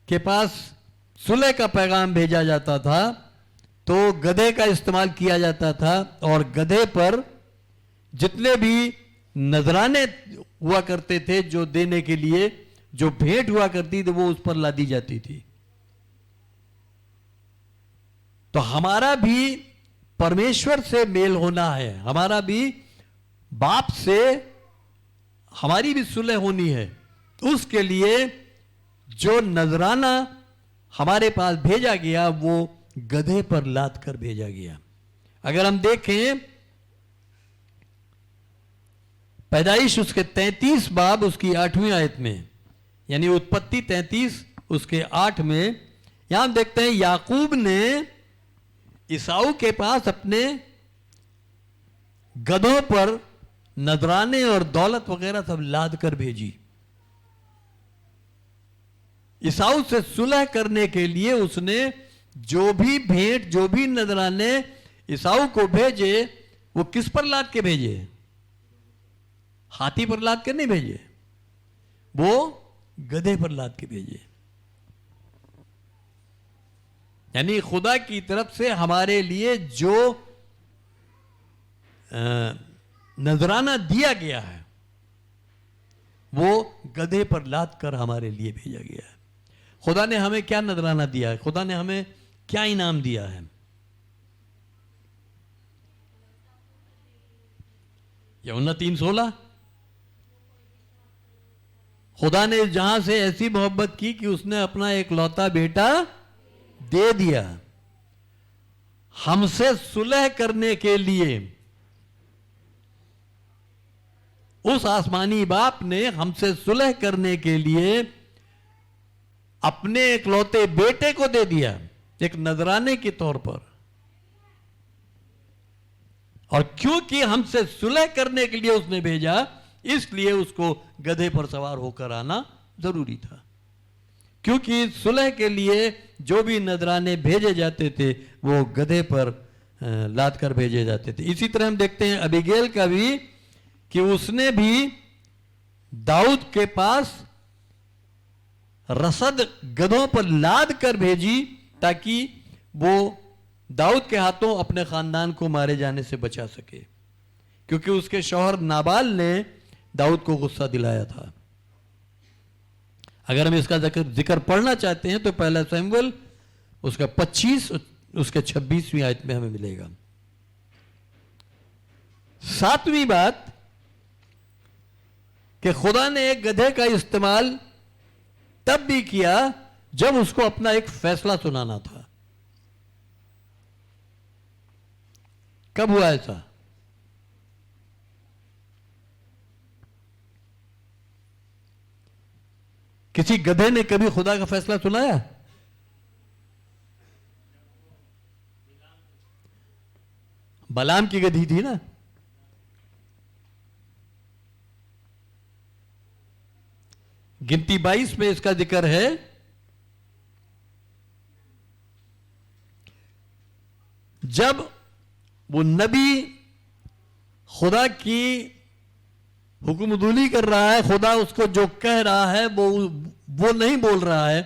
S4: के पास सुलह का पैगाम भेजा जाता था तो गधे का इस्तेमाल किया जाता था और गधे पर जितने भी नजराने हुआ करते थे जो देने के लिए, जो भेंट हुआ करती थी, वो उस पर लादी जाती थी। तो हमारा भी परमेश्वर से मेल होना है, हमारा भी बाप से हमारी भी सुलह होनी है। उसके लिए जो नजराना हमारे पास भेजा गया वो गधे पर लाद कर भेजा गया। अगर हम देखें पैदाइश उसके 33 बाब उसकी 8वीं आयत में, यानी उत्पत्ति 33 उसके 8 में, यहां हम देखते हैं याकूब ने ईसाऊ के पास अपने गधों पर नजराने और दौलत वगैरह सब लाद कर भेजी। ईसाऊ से सुलह करने के लिए उसने जो भी भेंट, जो भी नजराने ईसाऊ को भेजे, वो किस पर लाद के भेजे? हाथी पर लाद के नहीं भेजे, वो गधे पर लाद के भेजे। यानी खुदा की तरफ से हमारे लिए जो नजराना दिया गया है वो गधे पर लाद कर हमारे लिए भेजा गया है। खुदा ने हमें क्या नजराना दिया है? खुदा ने हमें क्या इनाम दिया है? यूहन्ना 3:16, खुदा ने जहां से ऐसी मोहब्बत की कि उसने अपना एकलौता बेटा दे दिया हमसे सुलह करने के लिए। उस आसमानी बाप ने हमसे सुलह करने के लिए अपने एकलौते बेटे को दे दिया एक नजराने के तौर पर। और क्योंकि हमसे सुलह करने के लिए उसने भेजा, इसलिए उसको गधे पर सवार होकर आना जरूरी था। क्योंकि सुलह के लिए जो भी नजराने भेजे जाते थे वो गधे पर लाद कर भेजे जाते थे। इसी तरह हम देखते हैं अबीगैल का भी, कि उसने भी दाऊद के पास रसद गधों पर लाद कर भेजी ताकि वो दाऊद के हाथों अपने खानदान को मारे जाने से बचा सके, क्योंकि उसके शौहर नाबाल ने दाऊद को गुस्सा दिलाया था। अगर हम इसका जिक्र पढ़ना चाहते हैं तो पहला सैमुएल उसका 25 उसके 26वीं आयत में हमें मिलेगा। 7वीं बात कि खुदा ने एक गधे का इस्तेमाल तब भी किया जब उसको अपना एक फैसला सुनाना था। कब हुआ ऐसा? किसी गधे ने कभी खुदा का फैसला सुनाया? बलाम की गधी थी ना। गिनती 22 में इसका जिक्र है जब वो नबी खुदा की हुक्मदुली कर रहा है, खुदा उसको जो कह रहा है वो नहीं बोल रहा है,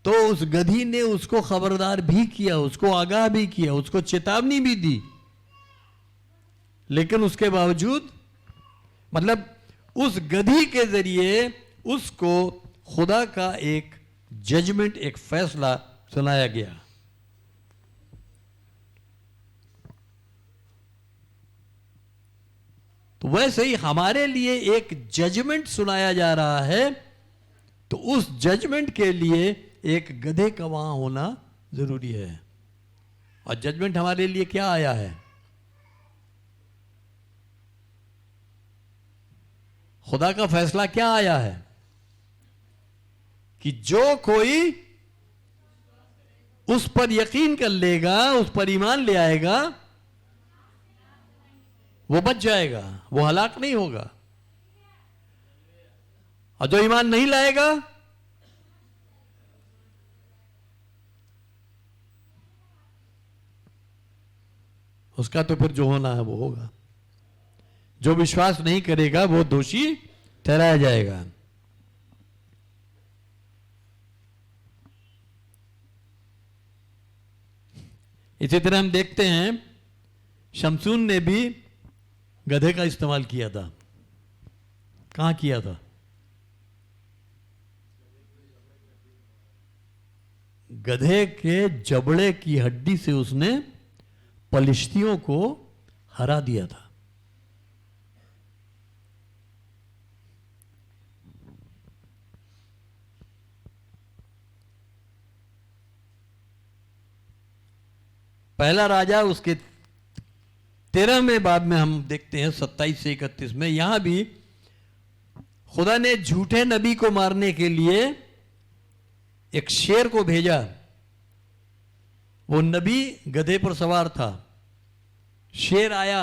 S4: तो उस गधी ने उसको खबरदार भी किया, उसको आगाह भी किया, उसको चेतावनी भी दी। लेकिन उसके बावजूद, मतलब उस गधी के जरिए उसको खुदा का एक जजमेंट, एक फैसला सुनाया गया। तो वैसे ही हमारे लिए एक जजमेंट सुनाया जा रहा है, तो उस जजमेंट के लिए एक गधे का वहां होना जरूरी है। और जजमेंट हमारे लिए क्या आया है? खुदा का फैसला क्या आया है कि जो कोई उस पर यकीन कर लेगा, उस पर ईमान ले आएगा, वो बच जाएगा, वो हलाक नहीं होगा। और जो ईमान नहीं लाएगा, उसका तो फिर जो होना है वो होगा। जो विश्वास नहीं करेगा वो दोषी ठहराया जाएगा। इसी तरह हम देखते हैं शमसून ने भी गधे का इस्तेमाल किया था। कहां किया था? गधे के जबड़े की हड्डी से उसने पलिश्तियों को हरा दिया था। पहला राजा उसके 13वें बाब में हम देखते हैं 27 से 31 में, यहां भी खुदा ने झूठे नबी को मारने के लिए एक शेर को भेजा। वो नबी गधे पर सवार था। शेर आया,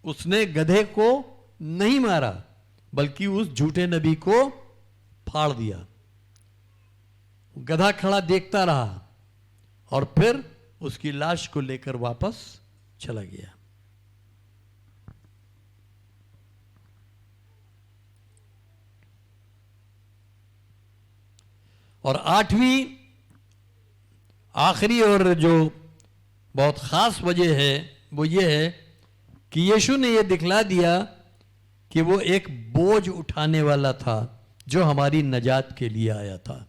S4: उसने गधे को नहीं मारा बल्कि उस झूठे नबी को फाड़ दिया। गधा खड़ा देखता रहा और फिर उसकी लाश को लेकर वापस चला गया। और 8वीं आखिरी और जो बहुत खास वजह है वो ये है कि यीशु ने ये दिखला दिया कि वो एक बोझ उठाने वाला था जो हमारी नजात के लिए आया था।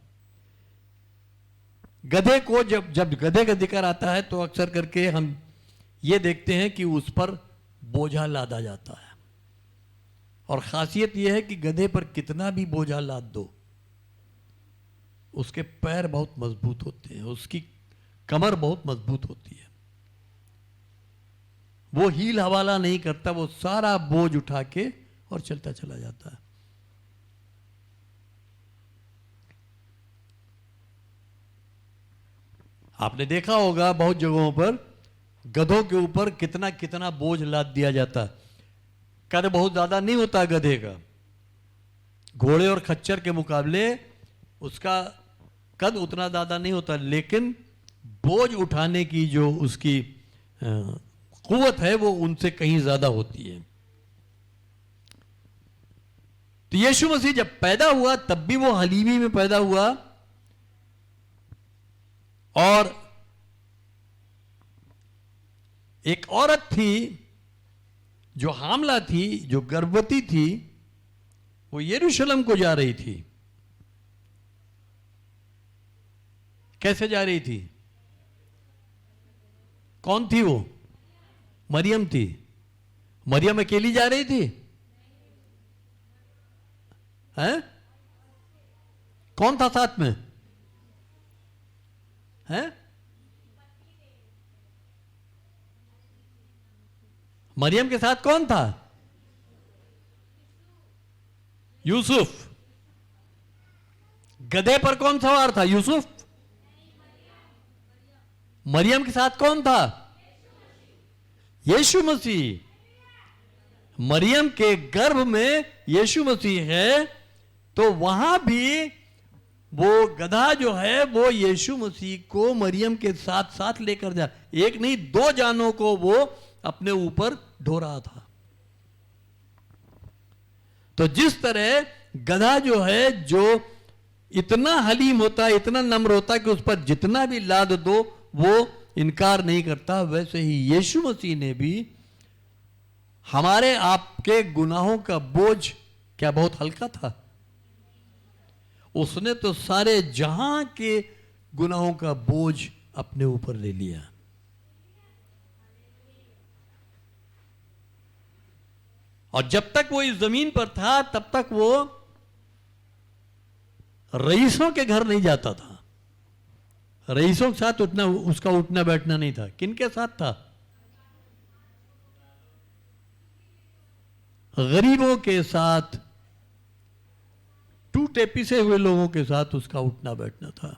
S4: गधे को जब गधे का जिक्र आता है तो अक्सर करके हम ये देखते हैं कि उस पर बोझा लादा जाता है। और खासियत यह है कि गधे पर कितना भी बोझा लाद दो, उसके पैर बहुत मजबूत होते हैं, उसकी कमर बहुत मजबूत होती है। वो हील हवाला नहीं करता, वो सारा बोझ उठा के और चलता चला जाता है। आपने देखा होगा बहुत जगहों पर गधों के ऊपर कितना कितना बोझ लाद दिया जाता है। कद बहुत ज्यादा नहीं होता गधे का, घोड़े और खच्चर के मुकाबले उसका कद उतना ज्यादा नहीं होता, लेकिन बोझ उठाने की जो उसकी कुव्वत है वो उनसे कहीं ज्यादा होती है। तो यीशु मसीह जब पैदा हुआ तब भी वो हलीमी में पैदा हुआ, और एक औरत थी जो हामला थी, जो गर्भवती थी, वो यरूशलेम को जा रही थी। कैसे जा रही थी? कौन थी वो? मरियम थी। मरियम अकेली जा रही थी? हैं? कौन था साथ में? हैं? मरियम के साथ कौन था? यूसुफ। गधे पर कौन सवार था? यूसुफ। मरियम के साथ कौन था? यीशु मसीह। मरियम के गर्भ में यीशु मसीह है, तो वहां भी वो गधा जो है वो यीशु मसीह को मरियम के साथ साथ लेकर जा, एक नहीं दो जानों को वो अपने ऊपर ढो रहा था। तो जिस तरह गधा जो है, जो इतना हलीम होता है, इतना नम्र होता है कि उस पर जितना भी लाद दो वो इनकार नहीं करता, वैसे ही यीशु मसीह ने भी हमारे आपके गुनाहों का बोझ क्या बहुत हल्का था? उसने तो सारे जहां के गुनाहों का बोझ अपने ऊपर ले लिया। और जब तक वो इस जमीन पर था तब तक वो रईसों के घर नहीं जाता था। रईसों के साथ उसका उठना बैठना नहीं था। किनके साथ था? गरीबों के साथ, टूटे पिसे हुए लोगों के साथ उसका उठना बैठना था।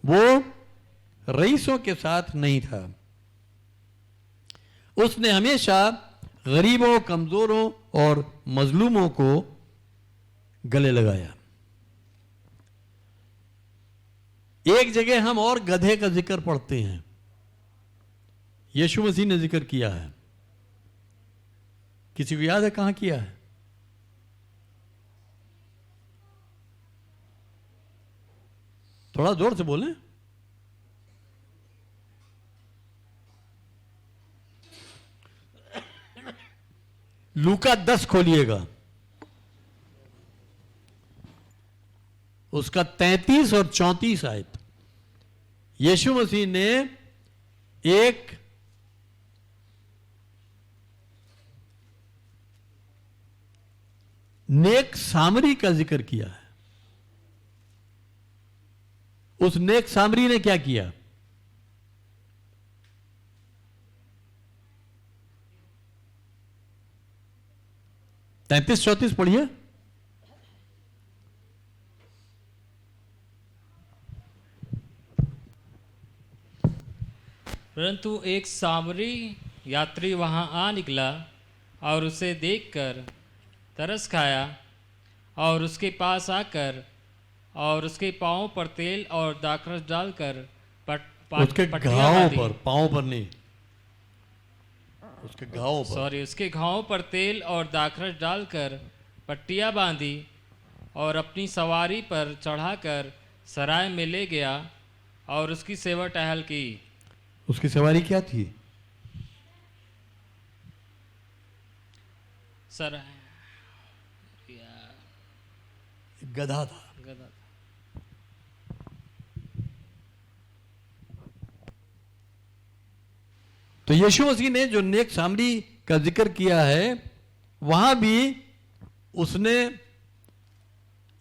S4: वो रईसों के साथ नहीं था। उसने हमेशा गरीबों, कमजोरों और मजलूमों को गले लगाया। एक जगह हम और गधे का जिक्र पढ़ते हैं, यीशु मसीह ने जिक्र किया है। किसी को याद है कहां किया है? थोड़ा जोर से बोलें। लूका 10 खोलिएगा, उसका 33 और 34 आयत। यीशु मसीह ने एक नेक सामरी का जिक्र किया है। उस नेक सामरी ने क्या किया? तैंतीस 34 पढ़िए।
S9: परंतु एक सामरी यात्री वहां आ निकला और उसे देखकर तरस खाया और उसके पास आकर और उसके पांव पर तेल और दाखरस डालकर
S4: उसके घावों पर, पांव पर नहीं, उसके घावों पर,
S9: उसके घावों पर तेल और दाखरस डालकर पट्टियां बांधी और अपनी सवारी पर चढ़ाकर सराय में ले गया और उसकी सेवा टहल की।
S4: उसकी सवारी क्या थी?
S9: सराय,
S4: गधा था। तो यीशु मसीह ने जो नेक सामरी का जिक्र किया है, वहां भी उसने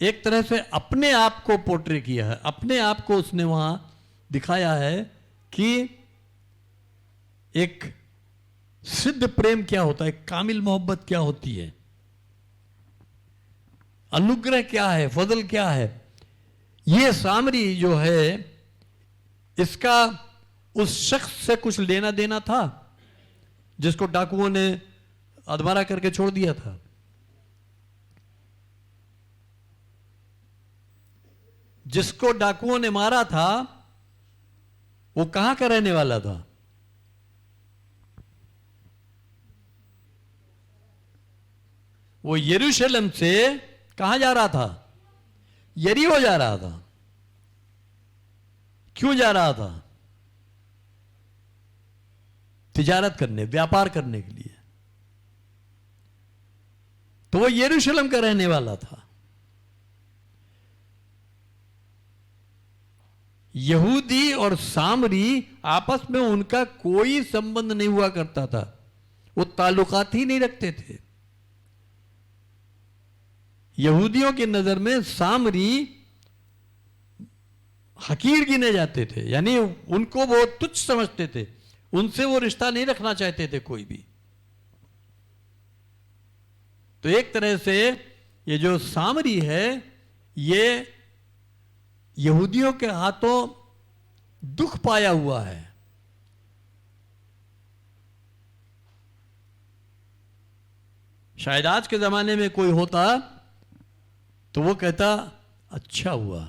S4: एक तरह से अपने आप को पोर्ट्रे किया है, अपने आप को उसने वहां दिखाया है कि एक सिद्ध प्रेम क्या होता है, कामिल मोहब्बत क्या होती है, अनुग्रह क्या है, फजल क्या है। ये सामरी जो है, इसका उस शख्स से कुछ लेना देना था जिसको डाकुओं ने अधमरा करके छोड़ दिया था। जिसको डाकुओं ने मारा था वो कहां का रहने वाला था? वो यरूशलेम से कहां जा रहा था? यरीहो जा रहा था। क्यों जा रहा था? तिजारत करने, व्यापार करने के लिए। तो वो यरूशलेम का रहने वाला था। यहूदी और सामरी आपस में उनका कोई संबंध नहीं हुआ करता था, वो ताल्लुकात ही नहीं रखते थे। यहूदियों की नजर में सामरी हकीर गिने जाते थे, यानी उनको वो तुच्छ समझते थे, उनसे वो रिश्ता नहीं रखना चाहते थे कोई भी। तो एक तरह से ये जो सामरी है, ये यहूदियों के हाथों दुख पाया हुआ है। शायद आज के जमाने में कोई होता तो वो कहता अच्छा हुआ,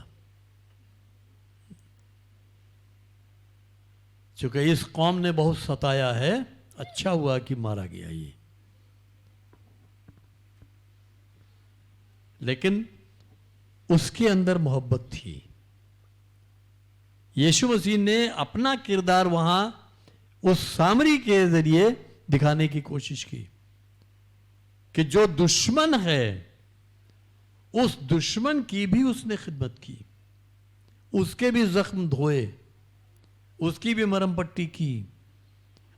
S4: चूंकि इस कौम ने बहुत सताया है, अच्छा हुआ कि मारा गया ये। लेकिन उसके अंदर मोहब्बत थी। यीशु मसीह ने अपना किरदार वहां उस सामरी के जरिए दिखाने की कोशिश की कि जो दुश्मन है, उस दुश्मन की भी उसने खिदमत की, उसके भी जख्म धोए, उसकी भी मरहम पट्टी की,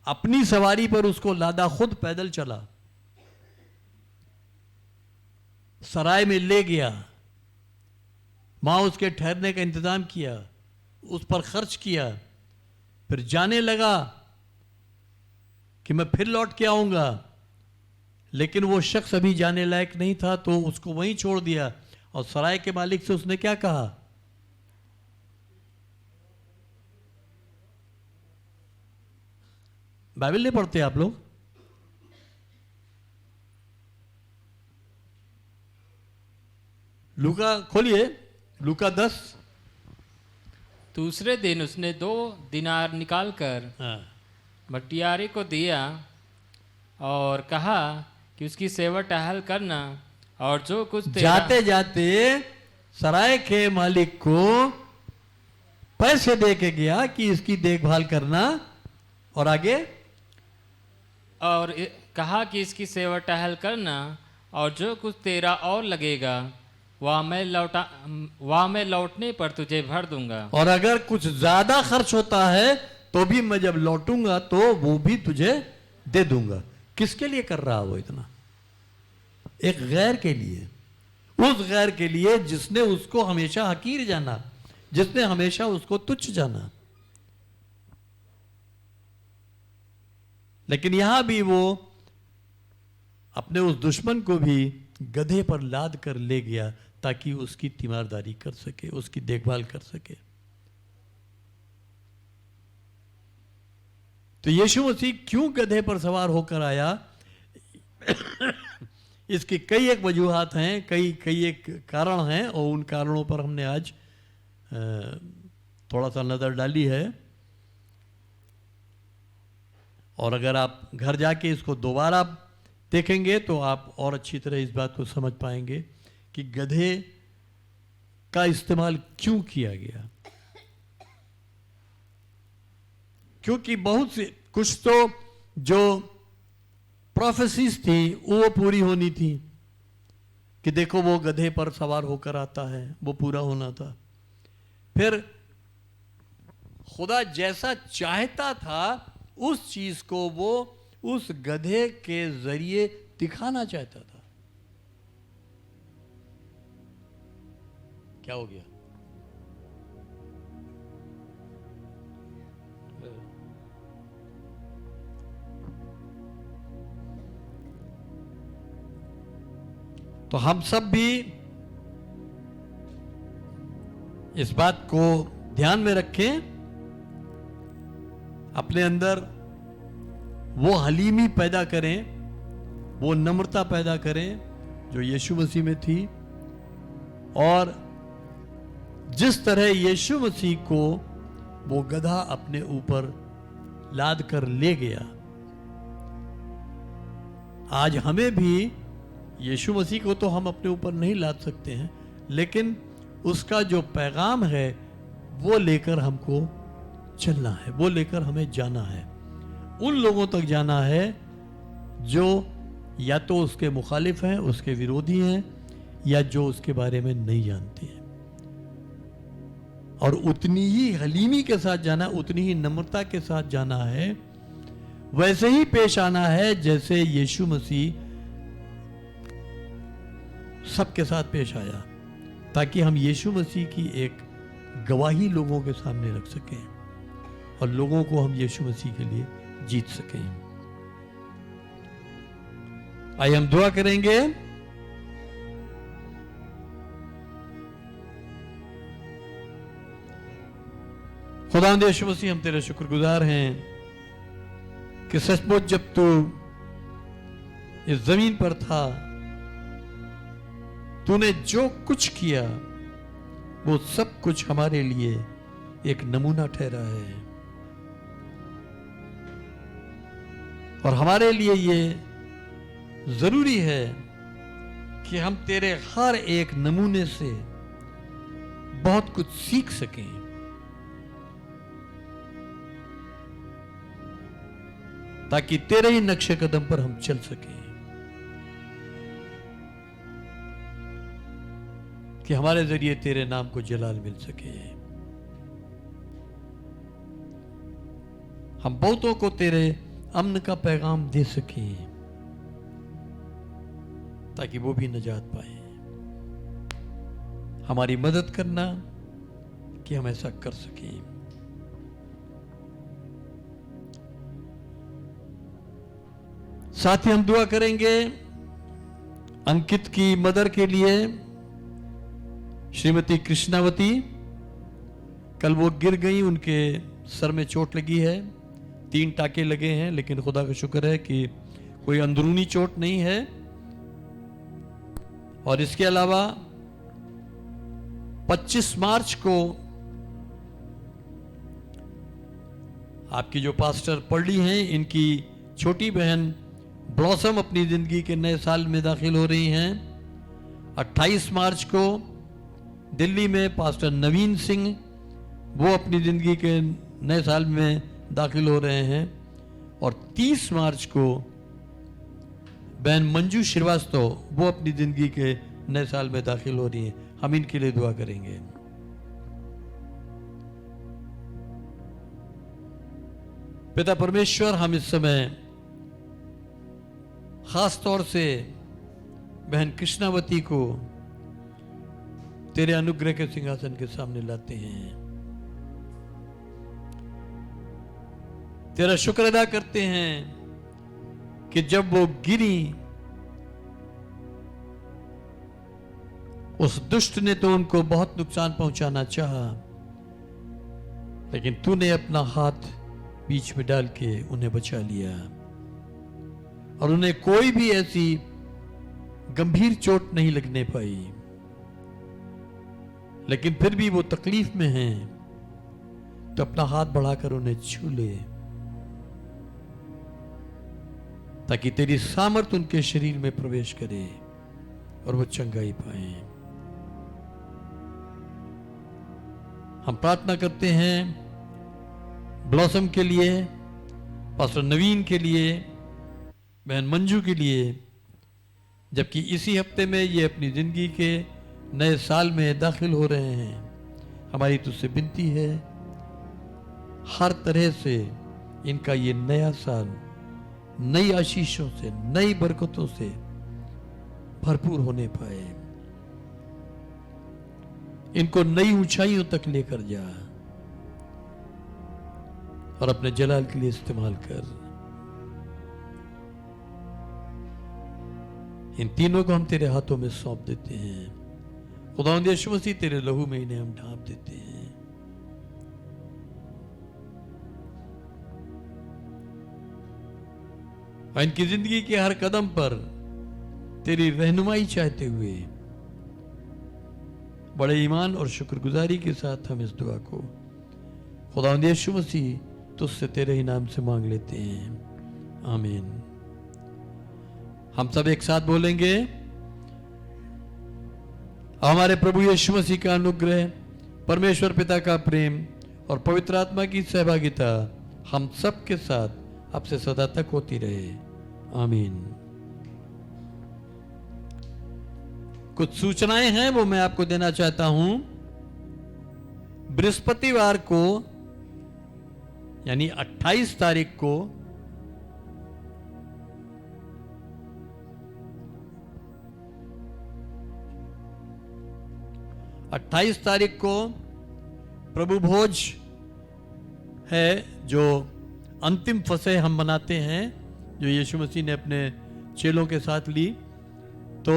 S4: अपनी सवारी पर उसको लादा, खुद पैदल चला, सराय में ले गया, मां उसके ठहरने का इंतजाम किया, उस पर खर्च किया, फिर जाने लगा कि मैं फिर लौट के आऊंगा। लेकिन वो शख्स अभी जाने लायक नहीं था, तो उसको वहीं छोड़ दिया। और सराय के मालिक से उसने क्या कहा? बाइबल नहीं पढ़ते आप लोग? लूका खोलिए, लूका 10।
S9: दूसरे दिन उसने 2 दिनार निकालकर भटियारे को दिया और कहा कि उसकी सेवा टहल करना, और जो कुछ
S4: जाते जाते सराय के मालिक को पैसे दे के गया कि इसकी देखभाल करना, और आगे
S9: और कहा कि इसकी सेवा टहल करना, और जो कुछ तेरा और लगेगा वह मैं लौटने पर तुझे भर दूंगा।
S4: और अगर कुछ ज्यादा खर्च होता है तो भी मैं जब लौटूंगा तो वो भी तुझे दे दूंगा। किसके लिए कर रहा वो इतना? एक गैर के लिए, उस गैर के लिए जिसने उसको हमेशा हकीर जाना, जिसने हमेशा उसको तुच्छ जाना। लेकिन यहां भी वो अपने उस दुश्मन को भी गधे पर लाद कर ले गया ताकि उसकी तीमारदारी कर सके, उसकी देखभाल कर सके। तो यीशु मसीह क्यों गधे पर सवार होकर आया? इसकी कई एक वजूहात हैं, कई एक कारण हैं, और उन कारणों पर हमने आज थोड़ा सा नज़र डाली है। और अगर आप घर जाके इसको दोबारा देखेंगे तो आप और अच्छी तरह इस बात को समझ पाएंगे कि गधे का इस्तेमाल क्यों किया गया। क्योंकि बहुत से कुछ तो जो प्रोफेसीज थी वो पूरी होनी थी कि देखो वो गधे पर सवार होकर आता है, वो पूरा होना था। फिर खुदा जैसा चाहता था उस चीज को वो उस गधे के जरिए दिखाना चाहता था। क्या हो गया? तो हम सब भी इस बात को ध्यान में रखें, अपने अंदर वो हलीमी पैदा करें, वो नम्रता पैदा करें जो यीशु मसीह में थी। और जिस तरह यीशु मसीह को वो गधा अपने ऊपर लाद कर ले गया, आज हमें भी यीशु मसीह को तो हम अपने ऊपर नहीं लाद सकते हैं, लेकिन उसका जो पैगाम है वो लेकर हमको चलना है, वो लेकर हमें जाना है। उन लोगों तक जाना है जो या तो उसके मुखालिफ हैं, उसके विरोधी हैं, या जो उसके बारे में नहीं जानते हैं। और उतनी ही हलीमी के साथ जाना, उतनी ही नम्रता के साथ जाना है, वैसे ही पेश आना है जैसे यीशु मसीह सबके साथ पेश आया, ताकि हम यीशु मसीह की एक गवाही लोगों के सामने रख सकें और लोगों को हम यीशु मसीह के लिए जीत सकें। आइए हम दुआ करेंगे। खुदावंद यीशु मसीह, हम तेरे शुक्रगुजार हैं कि सचमुच जब तू इस जमीन पर था तूने जो कुछ किया वो सब कुछ हमारे लिए एक नमूना ठहरा है, और हमारे लिए ये जरूरी है कि हम तेरे हर एक नमूने से बहुत कुछ सीख सकें। ताकि तेरे ही नक्शे कदम पर हम चल सकें, कि हमारे जरिए तेरे नाम को जलाल मिल सके। हम बहुतों को तेरे अमन का पैगाम दे सकें, ताकि वो भी निजात पाए। हमारी मदद करना कि हम ऐसा कर सकें। साथ ही हम दुआ करेंगे अंकित की मदर के लिए, श्रीमती कृष्णावती। कल वो गिर गई, उनके सर में चोट लगी है, 3 टाके लगे हैं, लेकिन खुदा का शुक्र है कि कोई अंदरूनी चोट नहीं है। और इसके अलावा 25 मार्च को आपकी जो पास्टर पढ़ी हैं, इनकी छोटी बहन ब्लॉसम अपनी जिंदगी के नए साल में दाखिल हो रही हैं। 28 मार्च को दिल्ली में पास्टर नवीन सिंह, वो अपनी जिंदगी के नए साल में दाखिल हो रहे हैं। और 30 मार्च को बहन मंजू श्रीवास्तव, वो अपनी जिंदगी के नए साल में दाखिल हो रही हैं। हम इनके लिए दुआ करेंगे। पिता परमेश्वर, हम इस समय खास तौर से बहन कृष्णावती को तेरे अनुग्रह के सिंहासन के सामने लाते हैं। तेरा शुक्र अदा करते हैं कि जब वो गिरी, उस दुष्ट ने तो उनको बहुत नुकसान पहुंचाना चाहा, लेकिन तूने अपना हाथ बीच में डाल के उन्हें बचा लिया, और उन्हें कोई भी ऐसी गंभीर चोट नहीं लगने पाई। लेकिन फिर भी वो तकलीफ में हैं, तो अपना हाथ बढ़ाकर उन्हें छू ले, ताकि तेरी सामर्थ उनके शरीर में प्रवेश करे और वो चंगाई पाए। हम प्रार्थना करते हैं ब्लॉसम के लिए, पास्टर नवीन के लिए, बहन मंजू के लिए, जबकि इसी हफ्ते में ये अपनी जिंदगी के नए साल में दाखिल हो रहे हैं। हमारी तुझसे विनती है, हर तरह से इनका ये नया साल नई आशीषों से, नई बरकतों से भरपूर होने पाए। इनको नई ऊंचाइयों तक लेकर जा और अपने जलाल के लिए इस्तेमाल कर। इन तीनों को हम तेरे हाथों में सौंप देते हैं। खुदावंद यीशु मसीह, तेरे लहू में इन्हें हम ढांप देते हैं। और इनकी जिंदगी के हर कदम पर तेरी रहनुमाई चाहते हुए बड़े ईमान और शुक्रगुजारी के साथ हम इस दुआ को खुदावंद यीशु मसीह तुझसे तेरे ही नाम से मांग लेते हैं। आमीन। हम सब एक साथ बोलेंगे, हमारे प्रभु यीशु मसीह का अनुग्रह, परमेश्वर पिता का प्रेम और पवित्र आत्मा की सहभागिता हम सब के साथ अब से सदा तक होती रहे। आमीन। कुछ सूचनाएं हैं, वो मैं आपको देना चाहता हूं। बृहस्पतिवार को यानी 28 तारीख को प्रभु भोज है, जो अंतिम फसह हम मनाते हैं, जो यीशु मसीह ने अपने चेलों के साथ ली। तो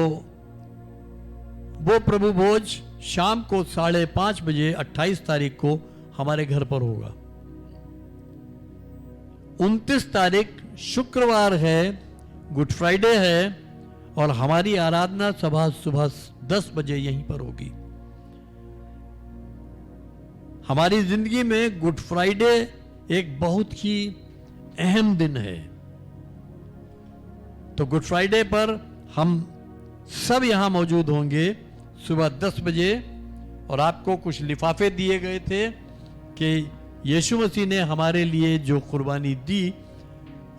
S4: वो प्रभु भोज शाम को 5:30 बजे 28 तारीख को हमारे घर पर होगा। 29 तारीख शुक्रवार है, गुड फ्राइडे है, और हमारी आराधना सभा सुबह 10 बजे यहीं पर होगी। हमारी जिंदगी में गुड फ्राइडे एक बहुत ही अहम दिन है। तो गुड फ्राइडे पर हम सब यहां मौजूद होंगे सुबह 10 बजे, और आपको कुछ लिफाफे दिए गए थे कि यीशु मसीह ने हमारे लिए जो कुर्बानी दी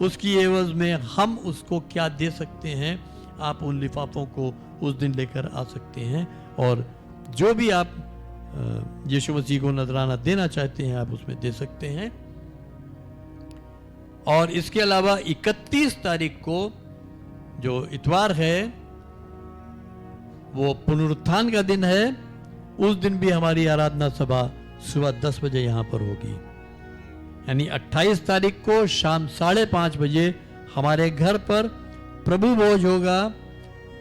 S4: उसकी एवज में हम उसको क्या दे सकते हैं। आप उन लिफाफों को उस दिन लेकर आ सकते हैं, और जो भी आप यीशु मसीह को नजराना देना चाहते हैं आप उसमें दे सकते हैं। और इसके अलावा 31 तारीख को जो इतवार है वो पुनरुत्थान का दिन है। उस दिन भी हमारी आराधना सभा सुबह 10 बजे यहां पर होगी। यानी 28 तारीख को शाम 5:30 बजे हमारे घर पर प्रभु भोज होगा।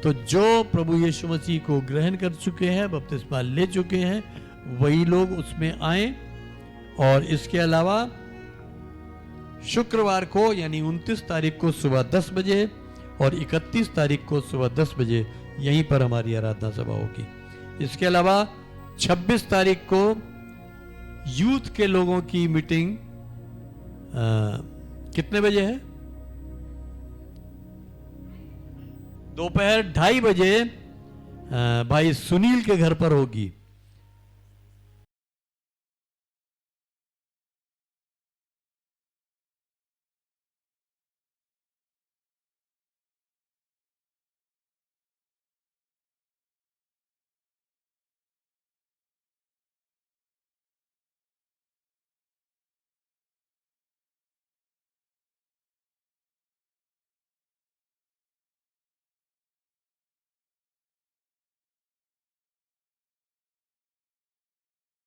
S4: तो जो प्रभु यीशु मसीह को ग्रहण कर चुके हैं, बपतिस्मा ले चुके हैं, वही लोग उसमें आए। और इसके अलावा शुक्रवार को यानी 29 तारीख को सुबह 10 बजे और 31 तारीख को सुबह 10 बजे यहीं पर हमारी आराधना सभा होगी। इसके अलावा 26 तारीख को यूथ के लोगों की मीटिंग कितने बजे है? दोपहर 2:30 बजे भाई सुनील के घर पर होगी।